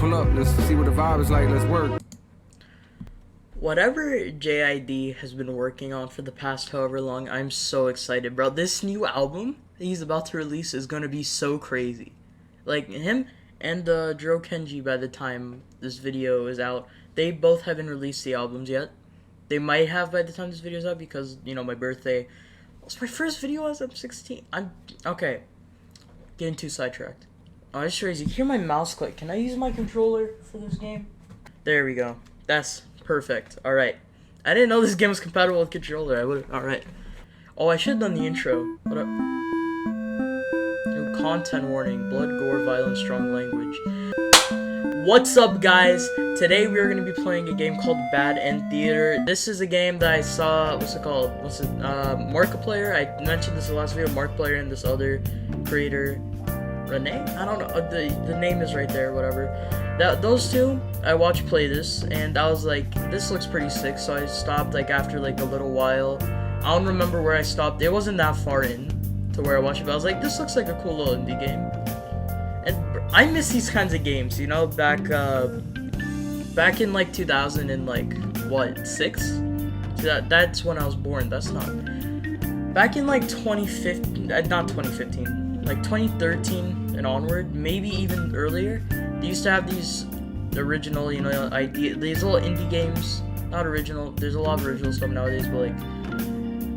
pull up. Let's see what the vibe is like. Let's work. Whatever JID has been working on for the past however long, I'm so excited, bro. This new album that he's about to release is gonna be so crazy. Like, him and Dro Kenji, by the time this video is out, they both haven't released the albums yet. They might have by the time this video is out because, you know, my birthday. It's my first video as I'm 16. Okay. Getting too sidetracked. Oh, it's crazy. You hear my mouse click. Can I use my controller for this game? There we go. That's perfect. Alright. I didn't know this game was compatible with controller. I would've. Alright. Oh, I should have done the intro. What up? New content warning. Blood, gore, violence, strong language. What's up, guys? Today we are going to be playing a game called Bad End Theater. This is a game that I saw. What's it called? Markiplier. I mentioned this in the last video. Markiplier and this other creator. Renee? I don't know. The name is right there, whatever. Those two, I watched play this, and I was like, this looks pretty sick, so I stopped, like, after, like, a little while. I don't remember where I stopped. It wasn't that far in to where I watched it, but I was like, this looks like a cool little indie game. And I miss these kinds of games, you know, back in, like, 2000 and, like, what, 6? That's when I was born. That's not. Back in, like, 2015, not 2015, like, 2013 and onward, maybe even earlier, they used to have these original, you know, these little indie games. Not original. There's a lot of original stuff nowadays, but, like,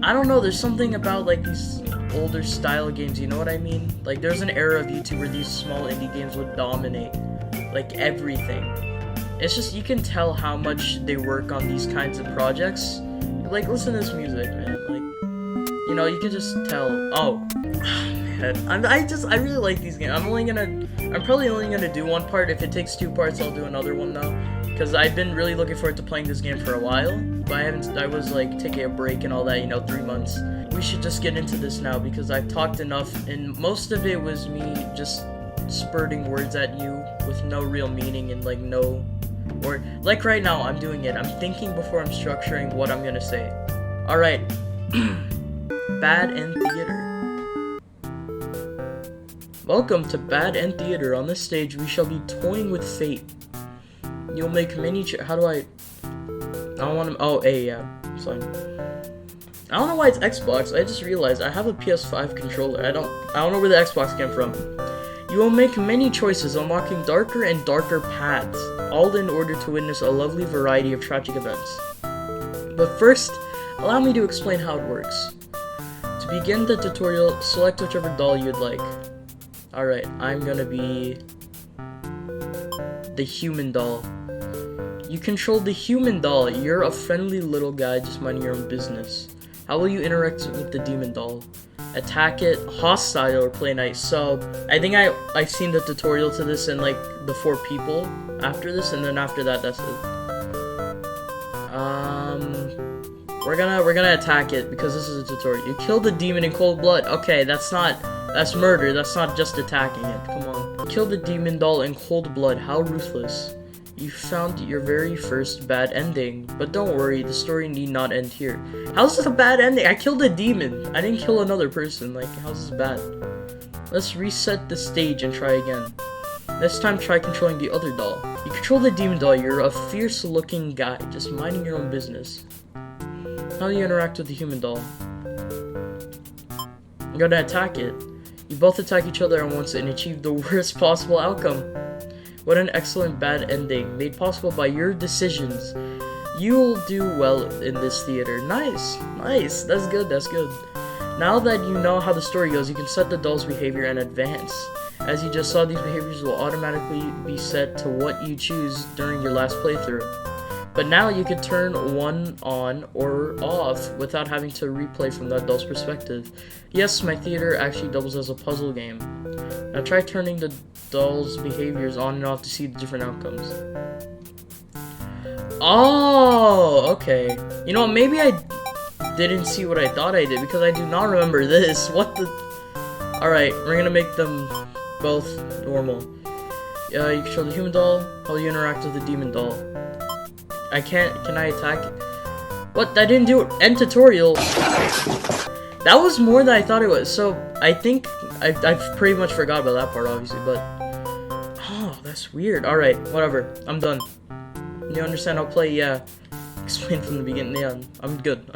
I don't know. There's something about, like, these older style games. You know what I mean? Like, there's an era of YouTube where these small indie games would dominate, like, everything. It's just, you can tell how much they work on these kinds of projects. Like, listen to this music, man. Like, you know, you can just tell. Oh, man. I really like these games. I'm probably only gonna do one part. If it takes 2 parts, I'll do another one though. Because I've been really looking forward to playing this game for a while. But I was like taking a break and all that, you know, 3 months. We should just get into this now because I've talked enough, and most of it was me just spurting words at you with no real meaning and like no, or like right now I'm doing it. I'm thinking before I'm structuring what I'm gonna say. Alright. Bad End Theater. Welcome to Bad End Theater. On this stage, we shall be toying with fate. You'll make many how do I don't want to. Oh, A, yeah. Fine. I don't know why it's Xbox. I just realized I have a PS5 controller. I don't know where the Xbox came from. You will make many choices, unlocking darker and darker paths, all in order to witness a lovely variety of tragic events. But first, allow me to explain how it works. To begin the tutorial, select whichever doll you'd like. Alright, I'm gonna be the human doll. You control the human doll. You're a friendly little guy just minding your own business. How will you interact with the demon doll? Attack it, hostile, or play nice. So, I think I've seen the tutorial to this in like the 4 people after this, and then after that, that's it. We're gonna attack it because this is a tutorial. You kill the demon in cold blood. Okay, that's murder. That's not just attacking it. Come on. Kill the demon doll in cold blood. How ruthless. You found your very first bad ending, but don't worry, the story need not end here. How's this a bad ending? I killed a demon. I didn't kill another person. Like, how's this bad? Let's reset the stage and try again. This time, try controlling the other doll. You control the demon doll. You're a fierce-looking guy, just minding your own business. How do you interact with the human doll? You're gonna attack it. You both attack each other at once and achieve the worst possible outcome. What an excellent bad ending, made possible by your decisions. You'll do well in this theater. Nice, nice, that's good, that's good. Now that you know how the story goes, you can set the doll's behavior and advance. As you just saw, these behaviors will automatically be set to what you choose during your last playthrough. But now you can turn one on or off without having to replay from that doll's perspective. Yes, my theater actually doubles as a puzzle game. Now try turning the doll's behaviors on and off to see the different outcomes. Oh, okay. You know, maybe I didn't see what I thought I did because I do not remember this. What the? Alright, we're gonna make them both normal. You control the human doll. How will you interact with the demon doll? Can I attack it? What? That didn't do it. End tutorial. That was more than I thought it was. So, I think I've pretty much forgot about that part, obviously, but oh, That's weird. Alright, whatever. I'm done. You understand how play? Yeah. Explain from the beginning. Yeah, I'm good.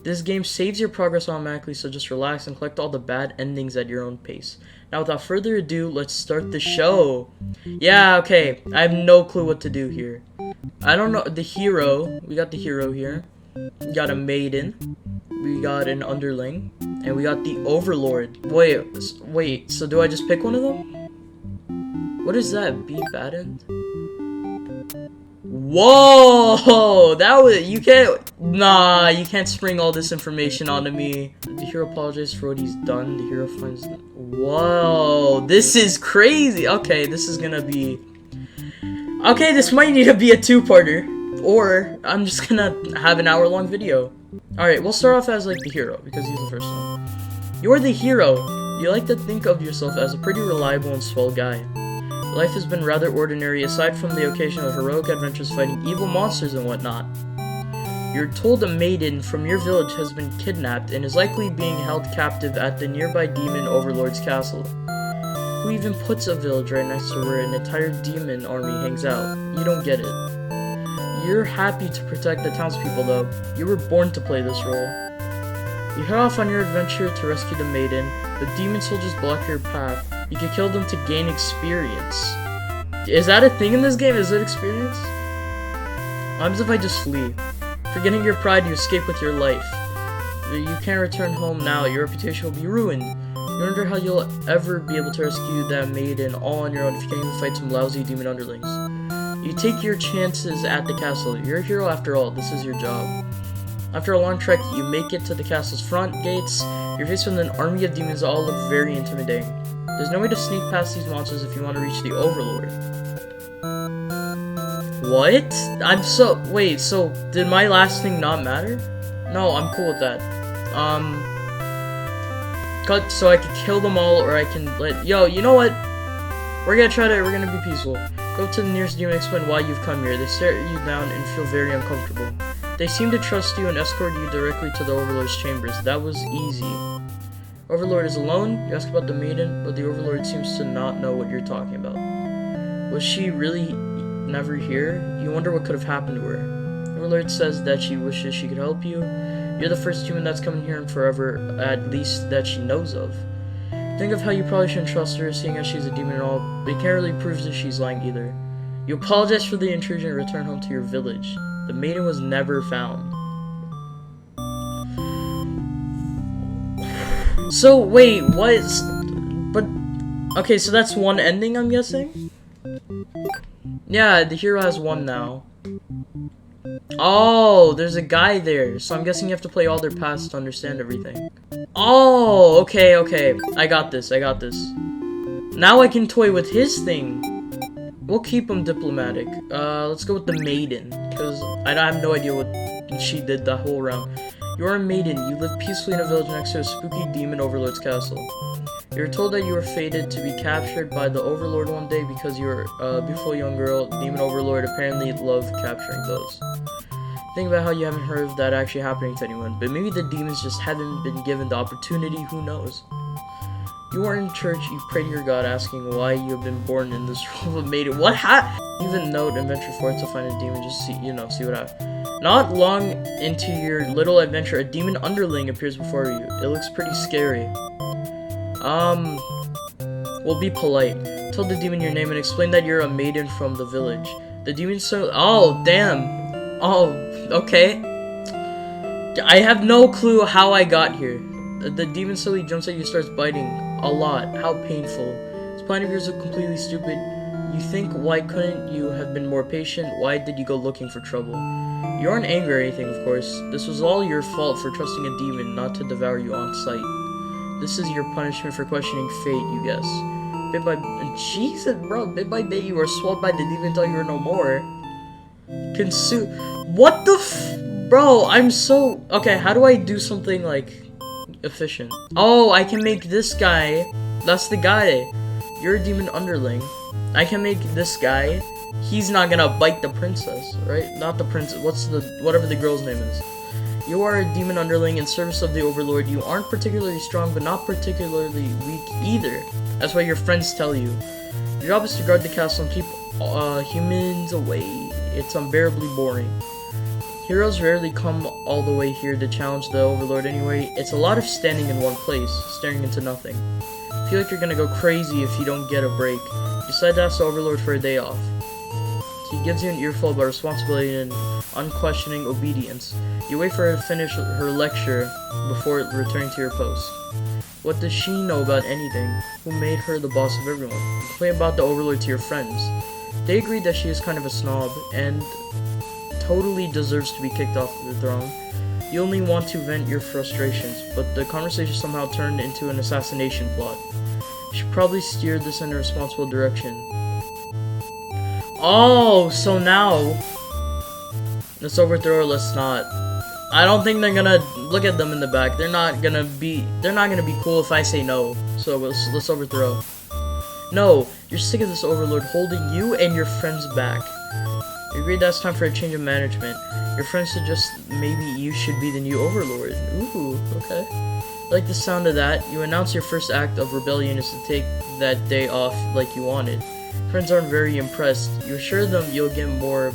This game saves your progress automatically, so just relax and collect all the bad endings at your own pace. Now, without further ado, let's start the show. Yeah, okay. I have no clue what to do here. I don't know. The hero. We got the hero here. We got a maiden. We got an underling. And we got the overlord. Wait. So do I just pick one of them? What is that? Be bad end? Whoa! That was, you can't spring all this information onto me. The hero apologizes for what he's done. The hero finds, whoa, this is crazy. Okay, this is gonna be, okay, this might need to be a two-parter, or I'm just gonna have an hour-long video. Alright, we'll start off as, like, the hero, because he's the first one. You're the hero. You like to think of yourself as a pretty reliable and swell guy. Life has been rather ordinary, aside from the occasional heroic adventures fighting evil monsters and whatnot. You're told a maiden from your village has been kidnapped and is likely being held captive at the nearby demon overlord's castle. Who even puts a village right next to where an entire demon army hangs out? You don't get it. You're happy to protect the townspeople though. You were born to play this role. You head off on your adventure to rescue the maiden. The demon soldiers block your path. You can kill them to gain experience. Is that a thing in this game? Is it experience? What happens if I just flee? Forgetting your pride, you escape with your life. You can't return home now. Your reputation will be ruined. You wonder how you'll ever be able to rescue that maiden all on your own if you can't even fight some lousy demon underlings. You take your chances at the castle. You're a hero after all. This is your job. After a long trek, you make it to the castle's front gates. You're faced with an army of demons that all look very intimidating. There's no way to sneak past these monsters if you want to reach the Overlord. What? Wait, so did my last thing not matter? No, I'm cool with that. Cut so I can kill them all, or I can yo, you know what? We're gonna be peaceful. Go to the nearest demon and explain why you've come here. They stare at you down and feel very uncomfortable. They seem to trust you and escort you directly to the Overlord's chambers. That was easy. Overlord is alone. You ask about the maiden, but the Overlord seems to not know what you're talking about. Was she really never here? You wonder what could have happened to her. Overlord says that she wishes she could help you. You're the first human that's coming here in forever, at least that she knows of. Think of how you probably shouldn't trust her, seeing as she's a demon and all, but you can't really prove that she's lying either. You apologize for the intrusion and return home to your village. The maiden was never found. So, wait, okay, so that's one ending, I'm guessing? Yeah, the hero has one now. Oh, there's a guy there, so I'm guessing you have to play all their pasts to understand everything. Oh, okay, I got this. Now I can toy with his thing. We'll keep him diplomatic. Let's go with the maiden, because I have no idea what she did the whole round. You're a maiden. You live peacefully in a village next to a spooky demon overlord's castle. You're told that you were fated to be captured by the overlord one day because you're a beautiful young girl. Demon overlord apparently loved capturing those. Think about how you haven't heard of that actually happening to anyone, but maybe the demons just haven't been given the opportunity, who knows. You are in church, you pray to your god asking why you have been born in this role of maiden. Even note and venture forth to find a demon, just see what happens. Not long into your little adventure, a demon underling appears before you. It looks pretty scary. We'll be polite. Tell the demon your name and explain that you're a maiden from the village. The demon oh, damn. Oh, okay. I have no clue how I got here. The demon slowly jumps at you, starts biting. A lot. How painful. This plan of yours is completely stupid. You think, why couldn't you have been more patient? Why did you go looking for trouble? You aren't angry or anything, of course. This was all your fault for trusting a demon not to devour you on sight. This is your punishment for questioning fate, you guess. Bit by Jesus, bro, bit by bit you were swallowed by the demon until you were no more. What the bro, I'm so... Okay, how do I do something, like, efficient? Oh, I can make this guy... That's the guy. You're a demon underling. I can make this guy... He's not gonna bite the princess, right? Not the princess. Whatever the girl's name is. You are a demon underling in service of the overlord. You aren't particularly strong, but not particularly weak either. That's what your friends tell you. Your job is to guard the castle and keep humans away. It's unbearably boring. Heroes rarely come all the way here to challenge the Overlord anyway. It's a lot of standing in one place, staring into nothing. I feel like you're gonna go crazy if you don't get a break. You decide to ask the Overlord for a day off. He gives you an earful about responsibility and unquestioning obedience. You wait for her to finish her lecture before returning to your post. What does she know about anything? Who made her the boss of everyone? You complain about the Overlord to your friends. They agree that she is kind of a snob and totally deserves to be kicked off the throne. You only want to vent your frustrations, but the conversation somehow turned into an assassination plot. You should probably steer this in a responsible direction. Oh, so now let's overthrow or let's not. I don't think they're gonna look at them in the back. They're not gonna be cool if I say no. So let's overthrow. No, you're sick of this Overlord holding you and your friends back. You agreed that it's time for a change of management. Your friends suggest maybe you should be the new Overlord. Ooh, okay. I like the sound of that. You announce your first act of rebellion is to take that day off like you wanted. Friends aren't very impressed. You assure them you'll get more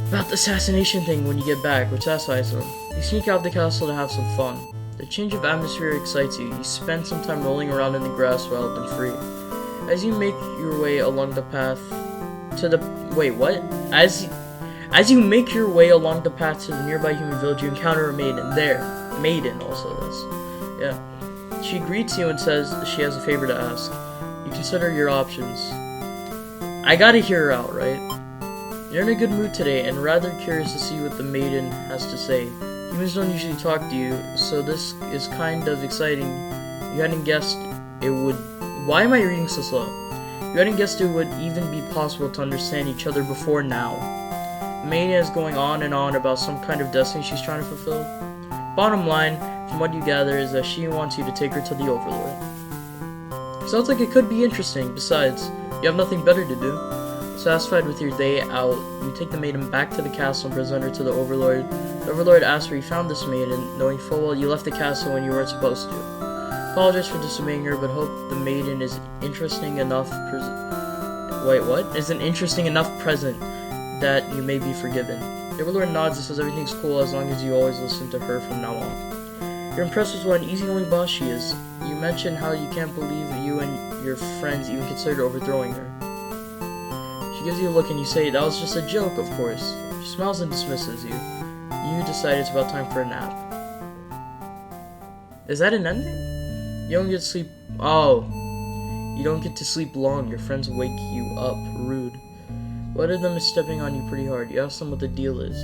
about the assassination thing when you get back, which satisfies them. You sneak out the castle to have some fun. The change of atmosphere excites you. You spend some time rolling around in the grass wild and free. As you make your way along the path to the As you make your way along the path to the nearby human village, you encounter a maiden there. Maiden also this. Yeah. She greets you and says she has a favor to ask. You consider your options. I gotta hear her out, right? You're in a good mood today and rather curious to see what the maiden has to say. Humans don't usually talk to you, so this is kind of exciting. You hadn't guessed it would... Why am I reading so slow? You hadn't guessed it would even be possible to understand each other before now. The maiden is going on and on about some kind of destiny she's trying to fulfill. Bottom line, from what you gather, is that she wants you to take her to the Overlord. Sounds like it could be interesting. Besides, you have nothing better to do. Satisfied with your day out, you take the maiden back to the castle and present her to the Overlord. The Overlord asks where you found this maiden, knowing full well you left the castle when you weren't supposed to. Apologize for disobeying her, but hope the maiden is interesting enough is an interesting enough present that you may be forgiven. The Overlord nods and says everything's cool as long as you always listen to her from now on. You're impressed with what an easygoing boss she is. You mention how you can't believe you and your friends even considered overthrowing her. She gives you a look and you say, that was just a joke, of course. She smiles and dismisses you. You decide it's about time for a nap. Is that an ending? You don't get to sleep. Oh. You don't get to sleep long. Your friends wake you up. Rude. One of them is stepping on you pretty hard. You ask them what the deal is.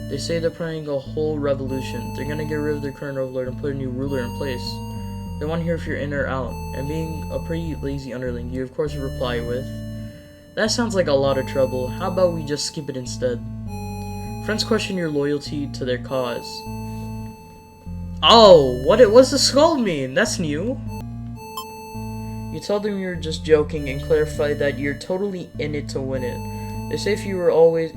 They say they're planning a whole revolution. They're gonna get rid of their current overlord and put a new ruler in place. They want to hear if you're in or out. And being a pretty lazy underling, you of course reply with, that sounds like a lot of trouble. How about we just skip it instead? Friends question your loyalty to their cause. Oh, what's the skull mean? That's new. You tell them you're just joking and clarify that you're totally in it to win it. They say if you were always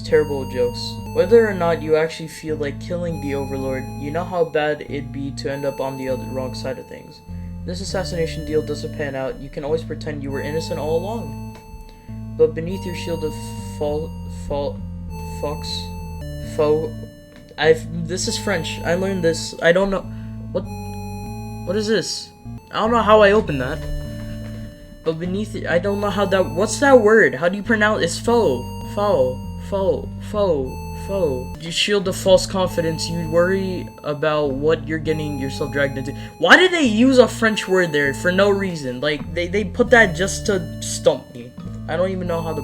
terrible at jokes. Whether or not you actually feel like killing the Overlord, you know how bad it'd be to end up on the wrong side of things. If this assassination deal doesn't pan out, you can always pretend you were innocent all along. But beneath your shield of this is French. I learned this. I don't know. What is this? I don't know how I opened that. But beneath it, I don't know how that. What's that word? How do you pronounce? It's faux. You shield of false confidence. You worry about what you're getting yourself dragged into. Why did they use a French word there for no reason? Like they put that just to stump me. I don't even know how to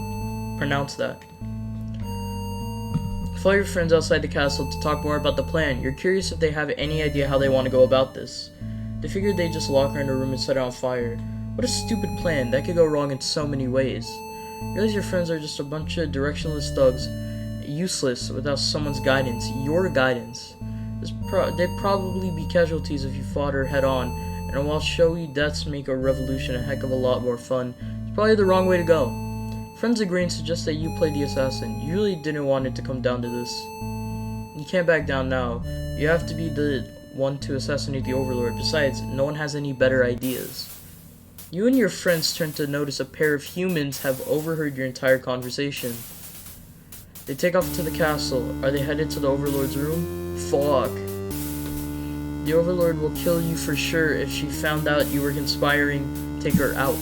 pronounce that. Follow your friends outside the castle to talk more about the plan. You're curious if they have any idea how they want to go about this. They figured they'd just lock her in a room and set her on fire. What a stupid plan. That could go wrong in so many ways. You realize your friends are just a bunch of directionless thugs. Useless without someone's guidance. Your guidance. They'd probably be casualties if you fought her head on. And while showy deaths make a revolution a heck of a lot more fun, it's probably the wrong way to go. Friends agree and suggest that you play the assassin. You really didn't want it to come down to this. You can't back down now. You have to be the one to assassinate the Overlord. Besides, no one has any better ideas. You and your friends turn to notice a pair of humans have overheard your entire conversation. They take off to the castle. Are they headed to the Overlord's room? Fuck. The Overlord will kill you for sure if she found out you were conspiring. Take her out.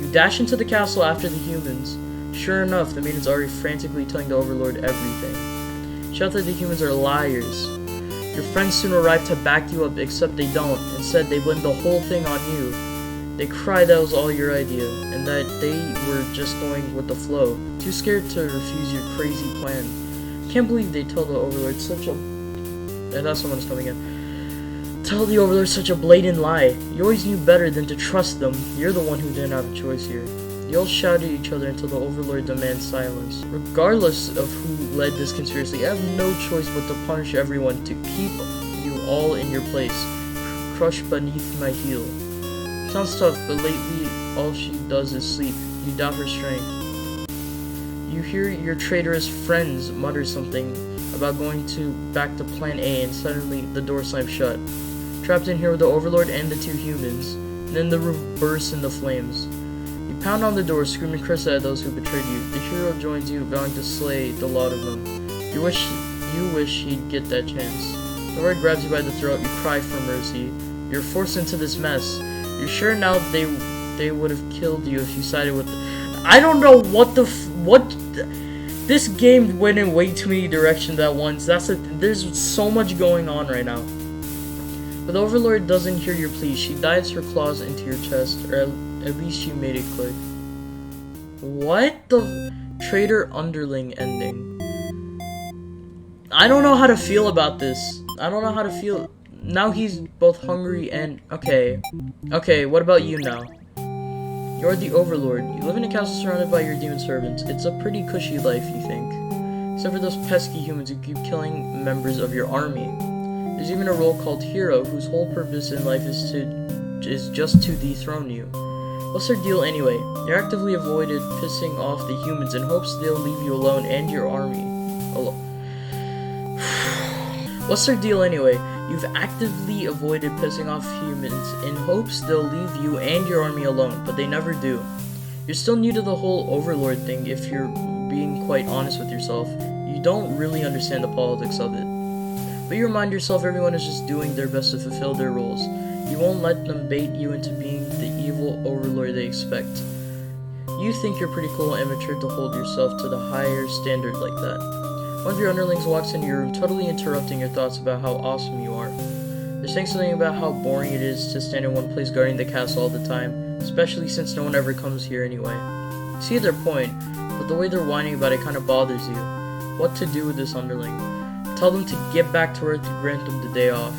You dash into the castle after the humans. Sure enough, the maiden's already frantically telling the Overlord everything. Shout that the humans are liars. Your friends soon arrive to back you up, except they don't. Instead, they blame the whole thing on you. They cry that was all your idea, and that they were just going with the flow, too scared to refuse your crazy plan. Can't believe they tell the Overlord such a... I thought someone was coming in. Tell the Overlord such a blatant lie. You always knew better than to trust them. You're the one who didn't have a choice here. You all shout at each other until the Overlord demands silence. Regardless of who led this conspiracy, I have no choice but to punish everyone to keep you all in your place, crushed beneath my heel. Sounds tough, but lately all she does is sleep. You doubt her strength. You hear your traitorous friends mutter something about going back to Plan A, and suddenly the door slams shut. Trapped in here with the Overlord and the two humans. And then the roof bursts into flames. You pound on the door, screaming curses at those who betrayed you. The hero joins you, vowing to slay the lot of them. You wish he'd get that chance. The Lord grabs you by the throat. You cry for mercy. You're forced into this mess. You're sure now they would have killed you if you sided with I don't know what this game went in way too many directions at once. There's so much going on right now. But the Overlord doesn't hear your pleas. She dives her claws into your chest, or at least she made it click. What the traitor underling ending? I don't know how to feel about this. I don't know how to feel. Now he's both hungry and... Okay, what about you now? You're the Overlord. You live in a castle surrounded by your demon servants. It's a pretty cushy life, you think. Except for those pesky humans who keep killing members of your army. There's even a role called Hero, whose whole purpose in life is just to dethrone you. What's their deal anyway? You actively avoided pissing off the humans in hopes they'll leave you alone and your army alone. What's their deal anyway? You've actively avoided pissing off humans in hopes they'll leave you and your army alone, but they never do. You're still new to the whole Overlord thing if you're being quite honest with yourself. You don't really understand the politics of it. But you remind yourself everyone is just doing their best to fulfill their roles. You won't let them bait you into being the evil Overlord they expect. You think you're pretty cool and mature to hold yourself to the higher standard like that. One of your underlings walks into your room, totally interrupting your thoughts about how awesome you are. They're saying something about how boring it is to stand in one place guarding the castle all the time, especially since no one ever comes here anyway. You see their point, but the way they're whining about it kind of bothers you. What to do with this underling? Tell them to get back to Earth to grant them the day off.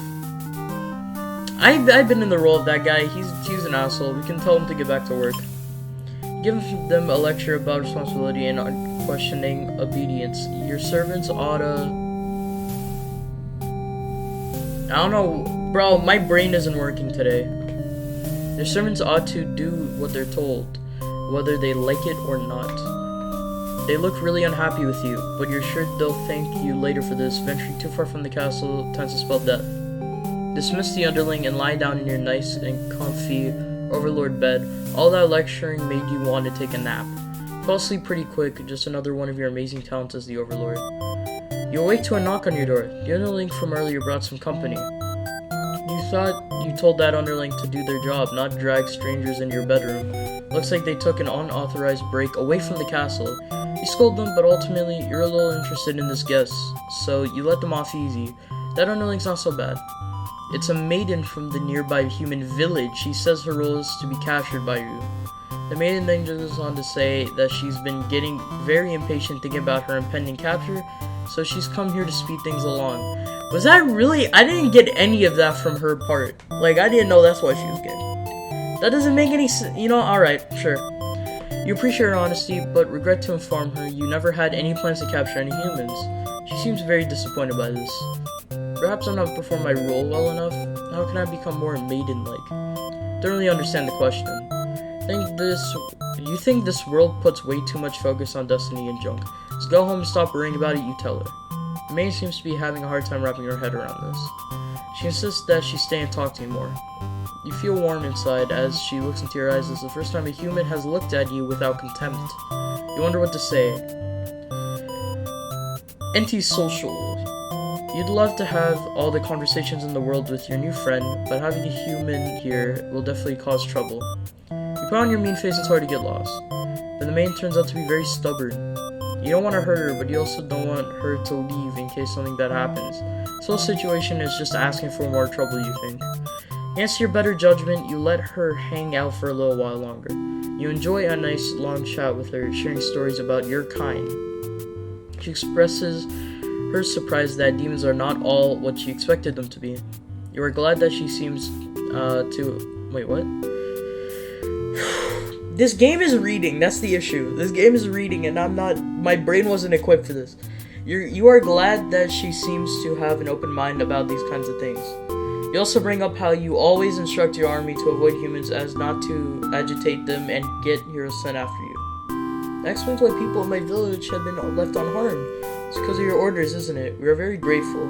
I've been in the role of that guy. He's an asshole. We can tell him to get back to work. Give them a lecture about responsibility and unquestioning obedience. Your servants oughta... I don't know, bro, my brain isn't working today. Your servants ought to do what they're told, whether they like it or not. They look really unhappy with you, but you're sure they'll thank you later for this. Venturing too far from the castle tends to spell death. Dismiss the underling and lie down in your nice and comfy Overlord bed. All that lecturing made you want to take a nap. Fall asleep pretty quick, just another one of your amazing talents as the Overlord. You awake to a knock on your door. The underling from earlier brought some company. You thought you told that underling to do their job, not drag strangers into your bedroom. Looks like they took an unauthorized break away from the castle. You scold them, but ultimately you're a little interested in this guest, so you let them off easy. That underling's not so bad. It's a maiden from the nearby human village. She says her role is to be captured by you. The maiden then goes on to say that she's been getting very impatient thinking about her impending capture, so she's come here to speed things along. Was that really? I didn't get any of that from her part. Like, I didn't know that's what she was getting. That doesn't make any sense. You know, alright, sure. You appreciate her honesty, but regret to inform her you never had any plans to capture any humans. She seems very disappointed by this. Perhaps I'm not performing my role well enough. How can I become more maiden-like? Don't really understand the question. You think this world puts way too much focus on destiny and junk. Just go home and stop worrying about it, you tell her. The maiden seems to be having a hard time wrapping her head around this. She insists that she stay and talk to you more. You feel warm inside as she looks into your eyes. It's the first time a human has looked at you without contempt. You wonder what to say. Antisocial. You'd love to have all the conversations in the world with your new friend, but having a human here will definitely cause trouble. You put on your mean face and try to get lost. But the maid turns out to be very stubborn. You don't want to hurt her, but you also don't want her to leave in case something bad happens. This whole situation is just asking for more trouble, you think. Against your better judgment, you let her hang out for a little while longer. You enjoy a nice long chat with her, sharing stories about your kind. She expresses her surprise that demons are not all what she expected them to be. You are glad that she seems to... Wait, what? This game is reading, that's the issue. This game is reading and I'm not... My brain wasn't equipped for this. You are glad that she seems to have an open mind about these kinds of things. You also bring up how you always instruct your army to avoid humans as not to agitate them and get heroes sent after you. That explains why people in my village have been left unharmed. It's because of your orders, isn't it? We are very grateful.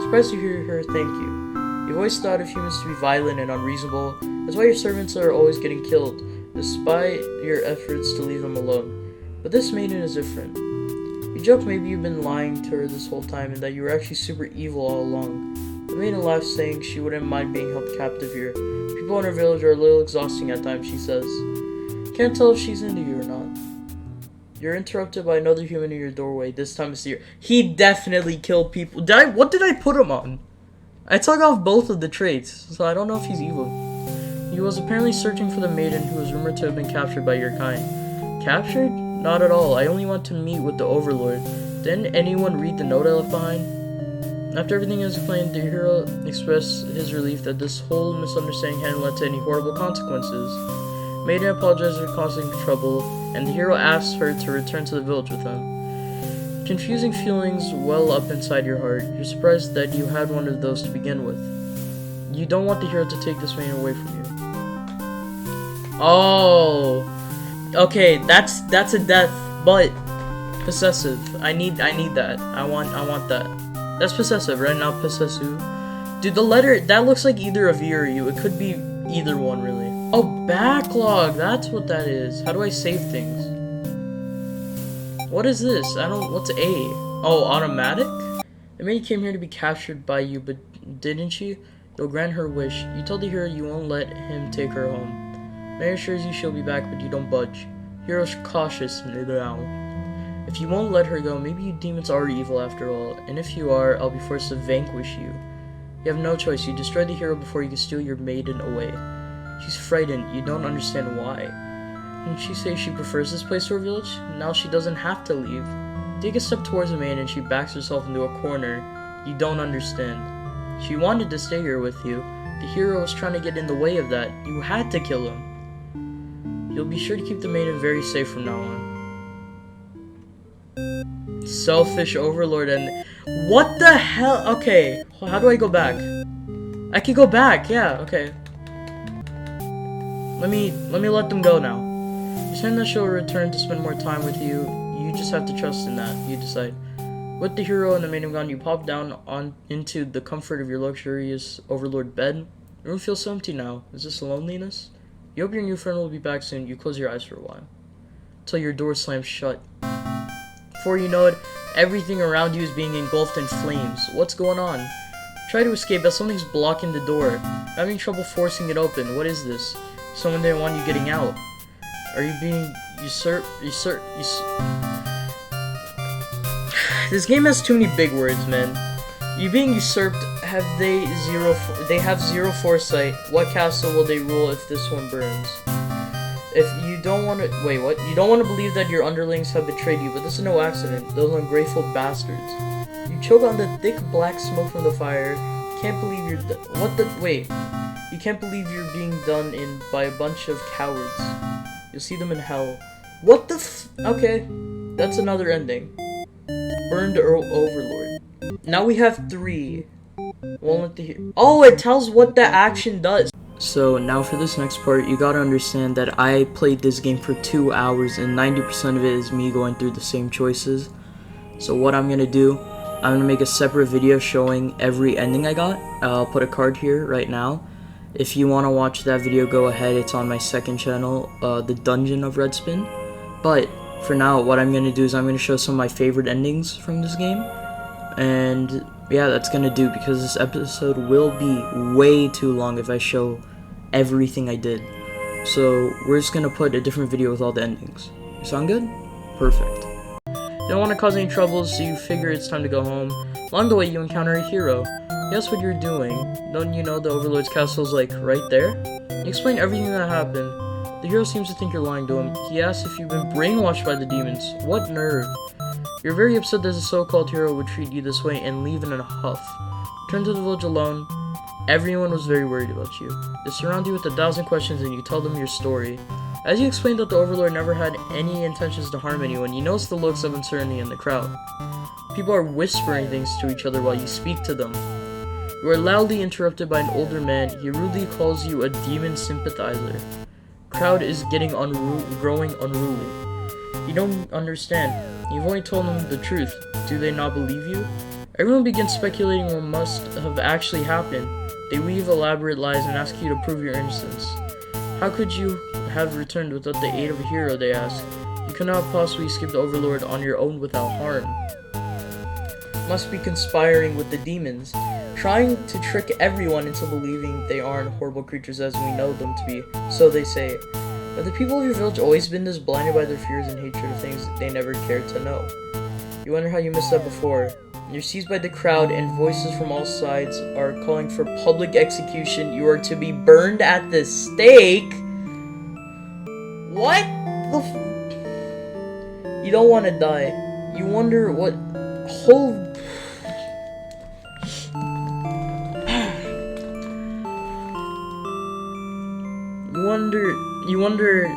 Surprised to hear her thank you. You've always thought of humans to be violent and unreasonable. That's why your servants are always getting killed, despite your efforts to leave them alone. But this maiden is different. You joke maybe you've been lying to her this whole time and that you were actually super evil all along. The maiden laughs, saying she wouldn't mind being held captive here. People in her village are a little exhausting at times, she says. Can't tell if she's into you or not. You're interrupted by another human in your doorway. This time it's the... He definitely killed people. What did I put him on? I took off both of the traits, so I don't know if he's evil. He was apparently searching for the maiden who was rumored to have been captured by your kind. Captured? Not at all. I only want to meet with the Overlord. Didn't anyone read the note I left behind? After everything is explained, the hero expressed his relief that this whole misunderstanding hadn't led to any horrible consequences. Maiden apologizes for causing trouble, and the hero asks her to return to the village with him. Confusing feelings well up inside your heart. You're surprised that you had one of those to begin with. You don't want the hero to take this maiden away from you. Oh, okay, that's a death, but possessive. I need that. I want that. That's possessive, right? Not possessive. Dude, the letter, that looks like either a V or a U. It could be either one, really. Oh, backlog. That's what that is. How do I save things? What is this? What's A? Oh, automatic? The maid came here to be captured by you, but didn't she? You'll grant her wish. You tell the hero you won't let him take her home. Mary assures you she'll be back, but you don't budge. Hero's cautious now. If you won't let her go, maybe you demons are evil after all, and if you are, I'll be forced to vanquish you. You have no choice. You destroy the hero before you can steal your maiden away. She's frightened. You don't understand why. Didn't she say she prefers this place to her village? Now she doesn't have to leave. Take a step towards the maiden and she backs herself into a corner. You don't understand. She wanted to stay here with you. The hero was trying to get in the way of that. You had to kill him. You'll be sure to keep the maiden very safe from now on. Selfish overlord and... What the hell? Okay, how do I go back? I can go back, yeah, okay. Let me let them go now. You're saying that she'll return to spend more time with you. You just have to trust in that, you decide. With the hero and the maiden gone, you pop down into the comfort of your luxurious overlord bed. The room feels so empty now. Is this loneliness? You hope your new friend will be back soon. You close your eyes for a while. Until your door slams shut. Before you know it, everything around you is being engulfed in flames. What's going on? Try to escape, but something's blocking the door. Having trouble forcing it open. What is this? Someone didn't want you getting out. Are you being This game has too many big words, man. You being usurped, they have zero foresight. What castle will they rule if this one burns? If you don't want to, wait, what? You don't want to believe that your underlings have betrayed you, but this is no accident. Those ungrateful bastards. You choke on the thick black smoke from the fire. Can't believe you can't believe you're being done in by a bunch of cowards. You'll see them in hell. What the okay, that's another ending. Burned Overlord. Now we have 3. Won't let the oh, it tells what the action does. So now for this next part, you gotta understand that I played this game for 2 hours and 90% of it is me going through the same choices. So what I'm gonna do, I'm gonna make a separate video showing every ending I got. I'll put a card here right now. If you want to watch that video, go ahead. It's on my second channel, The Dungeon of Redspin. But for now, what I'm going to do is I'm going to show some of my favorite endings from this game. And yeah, that's going to do, because this episode will be way too long if I show everything I did. So we're just going to put a different video with all the endings. Sound good? Perfect. You don't want to cause any troubles, so you figure it's time to go home. Along the way, you encounter a hero. He asks what you're doing. Don't you know the Overlord's castle is like right there? You explain everything that happened. The hero seems to think you're lying to him. He asks if you've been brainwashed by the demons. What nerve. You're very upset that the so-called hero would treat you this way and leave in a huff. Return to the village alone. Everyone was very worried about you. They surround you with 1,000 questions and you tell them your story. As you explain that the Overlord never had any intentions to harm anyone, you notice the looks of uncertainty in the crowd. People are whispering things to each other while you speak to them. You are loudly interrupted by an older man. He rudely calls you a demon sympathizer. Crowd is getting growing unruly. You don't understand. You've only told them the truth. Do they not believe you? Everyone begins speculating what must have actually happened. They weave elaborate lies and ask you to prove your innocence. How could you have returned without the aid of a hero, they ask. You cannot possibly escape the Overlord on your own without harm. You must be conspiring with the demons, trying to trick everyone into believing they aren't horrible creatures as we know them to be, so they say. Have the people of your village always been this blinded by their fears and hatred of things they never cared to know? You wonder how you missed that before. You're seized by the crowd and voices from all sides are calling for public execution. You are to be burned at the stake. What the You don't want to die. You wonder what whole You wonder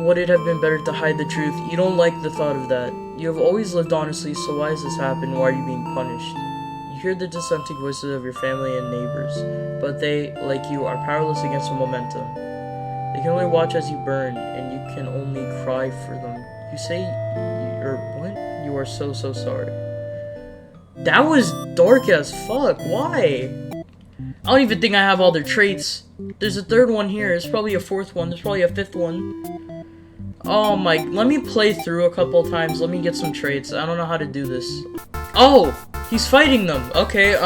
would it have been better to hide the truth. You don't like the thought of that. You have always lived honestly, so why has this happened? Why are you being punished? You hear the dissenting voices of your family and neighbors, but they, like you, are powerless against the momentum. They can only watch as you burn, and you can only cry for them. You say, you are so sorry. That was dark as fuck. Why? I don't even think I have all their traits. There's a third one here. There's probably a fourth one. There's probably a fifth one. Oh my, let me play through a couple times. Let me get some traits. I don't know how to do this. Oh, he's fighting them. Okay,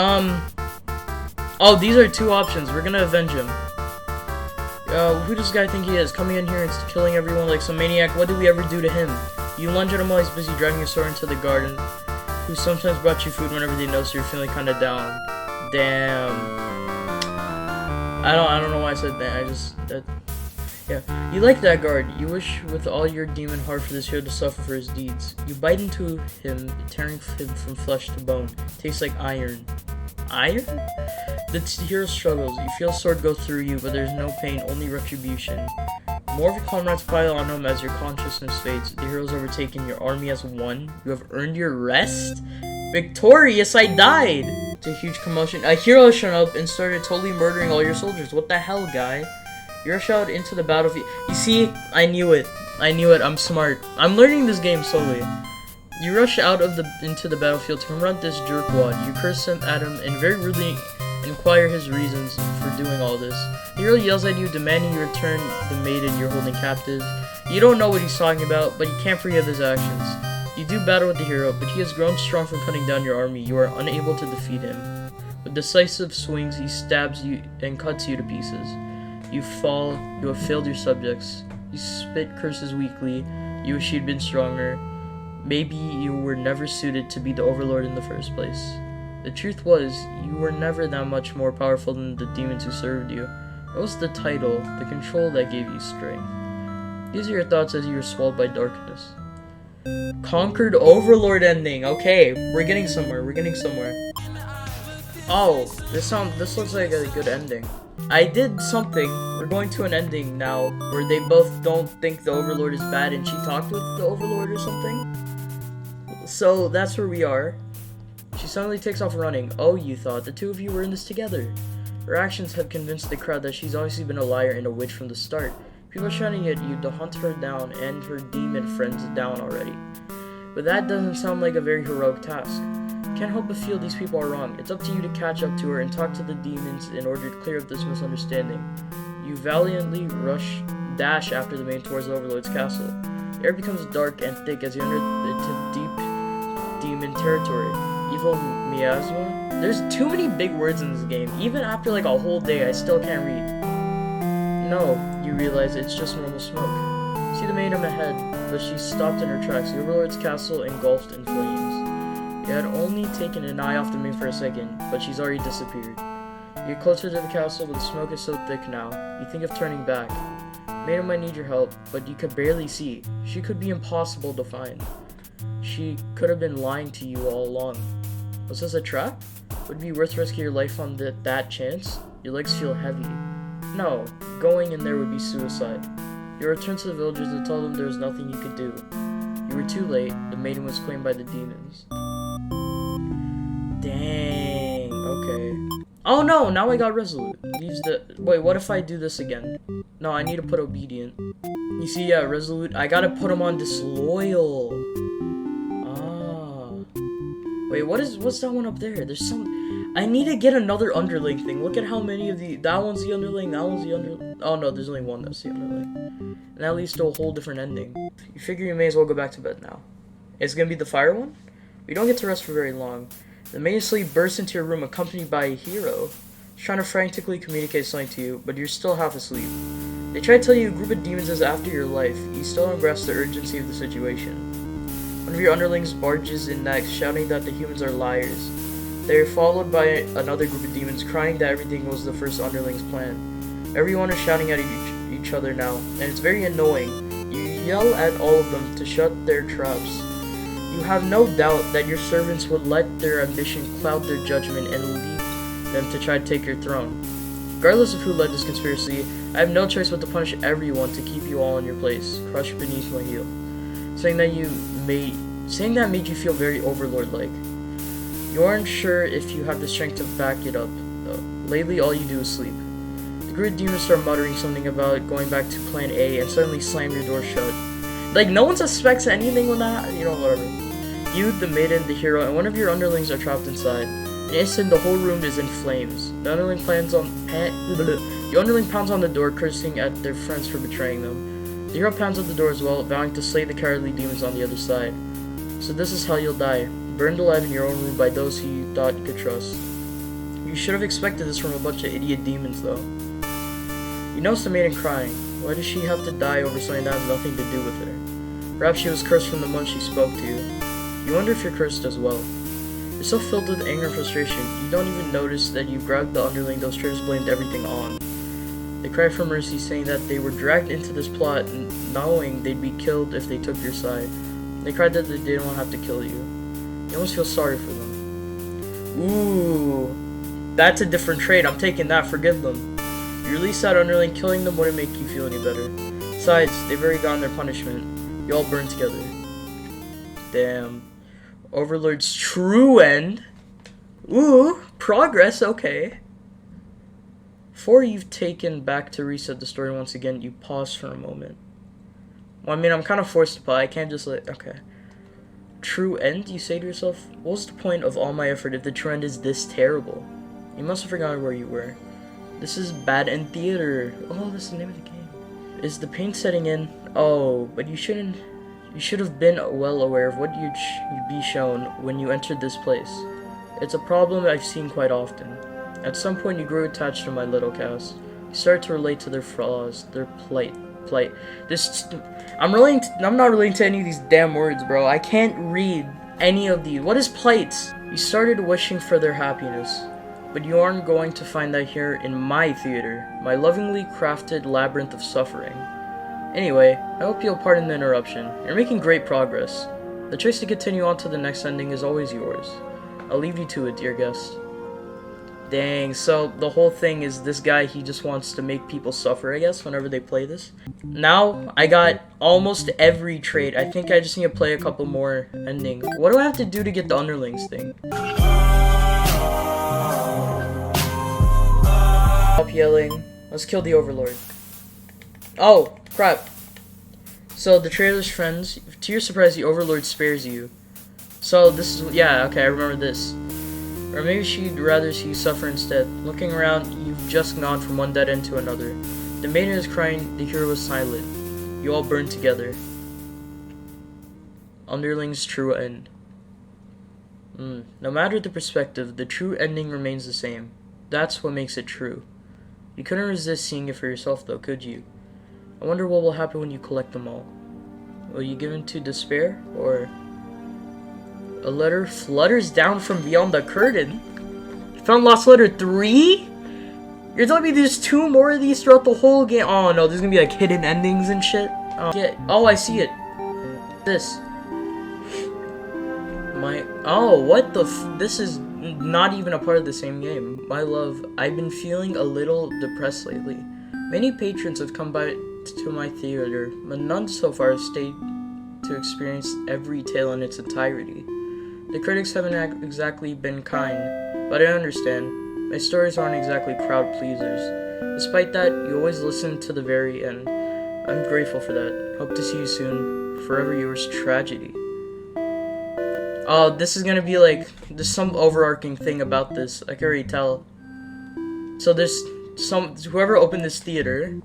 oh, these are two options. We're gonna avenge him. Who does this guy think he is? Coming in here and killing everyone like some maniac. What did we ever do to him? You lunge at him while he's busy driving your sword into the garden. Who sometimes brought you food whenever they notice you're feeling kinda down. Damn. I don't know why I said that. Yeah. You like that guard. You wish with all your demon heart for this hero to suffer for his deeds. You bite into him, tearing him from flesh to bone. Tastes like iron. Iron? The hero struggles. You feel a sword go through you, but there's no pain, only retribution. More of your comrades pile on him as your consciousness fades. The hero's overtaken. Your army has won. You have earned your rest? Victorious, I died! It's a huge commotion. A hero showed up and started totally murdering all your soldiers. What the hell, guy? You rush out into the battlefield. You see, I knew it. I'm smart. I'm learning this game slowly. You rush out of into the battlefield to confront this jerkwad. You curse him at him and very rudely inquire his reasons for doing all this. The hero yells at you, demanding you return the maiden you're holding captive. You don't know what he's talking about, but you can't forgive his actions. You do battle with the hero, but he has grown strong from cutting down your army. You are unable to defeat him. With decisive swings, he stabs you and cuts you to pieces. You fall. You have failed your subjects. You spit curses weakly. You wish you'd been stronger. Maybe you were never suited to be the Overlord in the first place. The truth was, you were never that much more powerful than the demons who served you. It was the title, the control that gave you strength. These are your thoughts as you were swallowed by darkness. Conquered Overlord ending. Okay, we're getting somewhere. Oh, this looks like a good ending. I did something. We're going to an ending now where they both don't think the Overlord is bad and she talked with the Overlord or something. So that's where we are. She suddenly takes off running. Oh, you thought the two of you were in this together. Her actions have convinced the crowd that she's obviously been a liar and a witch from the start. People are shouting at you to hunt her down and her demon friends down already. But that doesn't sound like a very heroic task. Can't help but feel these people are wrong. It's up to you to catch up to her and talk to the demons in order to clear up this misunderstanding. You valiantly dash after the main towards the Overlord's castle. The air becomes dark and thick as you enter into deep demon territory. Evil miasma? There's too many big words in this game. Even after like a whole day, I still can't read. No, you realize it's just normal smoke. See the maiden ahead, but she's stopped in her tracks. The Overlord's castle engulfed in flames. You had only taken an eye off the maid for a second, but she's already disappeared. You get closer to the castle, but the smoke is so thick now. You think of turning back. Maiden might need your help, but you could barely see. She could be impossible to find. She could have been lying to you all along. Was this a trap? Would it be worth risking your life on that chance? Your legs feel heavy. No, going in there would be suicide. You return to the villagers and tell them there was nothing you could do. You were too late. The maiden was claimed by the demons. Dang, okay. Oh no, now I got resolute. Wait, what if I do this again? No, I need to put obedient. You see, yeah, resolute. I gotta put him on disloyal. Ah. Wait, what's that one up there? There's some... I need to get another underling thing. Look at how many of the... That one's the underling, that one's the underling. Oh no, there's only one that's the underling. And that leads to a whole different ending. You figure you may as well go back to bed now. It's gonna be the fire one? We don't get to rest for very long. The maiden sleep bursts into your room accompanied by a hero. He's trying to frantically communicate something to you, but you're still half asleep. They try to tell you a group of demons is after your life. You still don't grasp the urgency of the situation. One of your underlings barges in next, shouting that the humans are liars. They are followed by another group of demons, crying that everything was the first underling's plan. Everyone is shouting at each other now, and it's very annoying. You yell at all of them to shut their traps. You have no doubt that your servants would let their ambition cloud their judgment and leave them to try to take your throne. Regardless of who led this conspiracy, I have no choice but to punish everyone to keep you all in your place, crushed beneath my heel. Saying that made you feel very overlord-like. You aren't sure if you have the strength to back it up, though. Lately, all you do is sleep. The group of demons start muttering something about going back to plan A and suddenly slam your door shut. Like, no one suspects anything when that, whatever. You, the maiden, the hero, and one of your underlings are trapped inside. In an instant, the whole room is in flames. The underling pounds on the door, cursing at their friends for betraying them. The hero pounds at the door as well, vowing to slay the cowardly demons on the other side. So this is how you'll die, burned alive in your own room by those who you thought you could trust. You should have expected this from a bunch of idiot demons, though. You notice the maiden crying. Why does she have to die over something that has nothing to do with her? Perhaps she was cursed from the moment she spoke to you. You wonder if you're cursed as well. You're so filled with anger and frustration, you don't even notice that you grabbed the underling those traitors blamed everything on. They cry for mercy, saying that they were dragged into this plot knowing they'd be killed if they took your side. They cried that they didn't want to have to kill you. You almost feel sorry for them. Ooh, that's a different trait. I'm taking that. Forgive them. You release that underling, killing them wouldn't make you feel any better. Besides, they've already gotten their punishment. You all burn together. Damn. Overlord's true end. Ooh, progress, okay. Before you've taken back to reset the story once again, you pause for a moment. Well, I mean, I'm kind of forced to pause. I can't just okay. True end, you say to yourself? What was the point of all my effort if the true end is this terrible? You must have forgotten where you were. This is bad end theater. Oh, that's the name of the game. Is the pain setting in? Oh, but you should have been well aware of what you'd be shown when you entered this place. It's a problem I've seen quite often. At some point you grew attached to my little cast. You started to relate to their flaws, their plight. I'm not relating to any of these damn words, bro. I can't read any of these. What is plight? You started wishing for their happiness. But you aren't going to find that here in my theater, my lovingly crafted labyrinth of suffering. Anyway, I hope you'll pardon the interruption. You're making great progress. The choice to continue on to the next ending is always yours. I'll leave you to it, dear guest. Dang, so the whole thing is this guy, he just wants to make people suffer, I guess, whenever they play this. Now, I got almost every trait. I think I just need to play a couple more endings. What do I have to do to get the underlings thing? Stop yelling. Let's kill the Overlord. Oh, crap. So, the traitor's friends, to your surprise, the Overlord spares you. So this is, yeah, okay, I remember this. Or maybe she'd rather see you suffer instead. Looking around, you've just gone from one dead end to another. The maiden is crying, the hero is silent. You all burn together. Underling's true end. No matter the perspective, the true ending remains the same. That's what makes it true. You couldn't resist seeing it for yourself though, could you? I wonder what will happen when you collect them all. Will you give in to despair, or... A letter flutters down from beyond the curtain? You found Lost Letter 3? You're telling me there's 2 more of these throughout the whole game? Oh no, there's gonna be like hidden endings and shit. Oh, I see it. This. What the this is not even a part of the same game. My love, I've been feeling a little depressed lately. Many patrons have come by to my theater, but none so far have stayed to experience every tale in its entirety. The critics haven't exactly been kind, but I understand. My stories aren't exactly crowd pleasers. Despite that, you always listen to the very end. I'm grateful for that. Hope to see you soon. Forever yours, Tragedy. Oh, this is gonna be like, there's some overarching thing about this. I can already tell. So there's whoever opened this theater,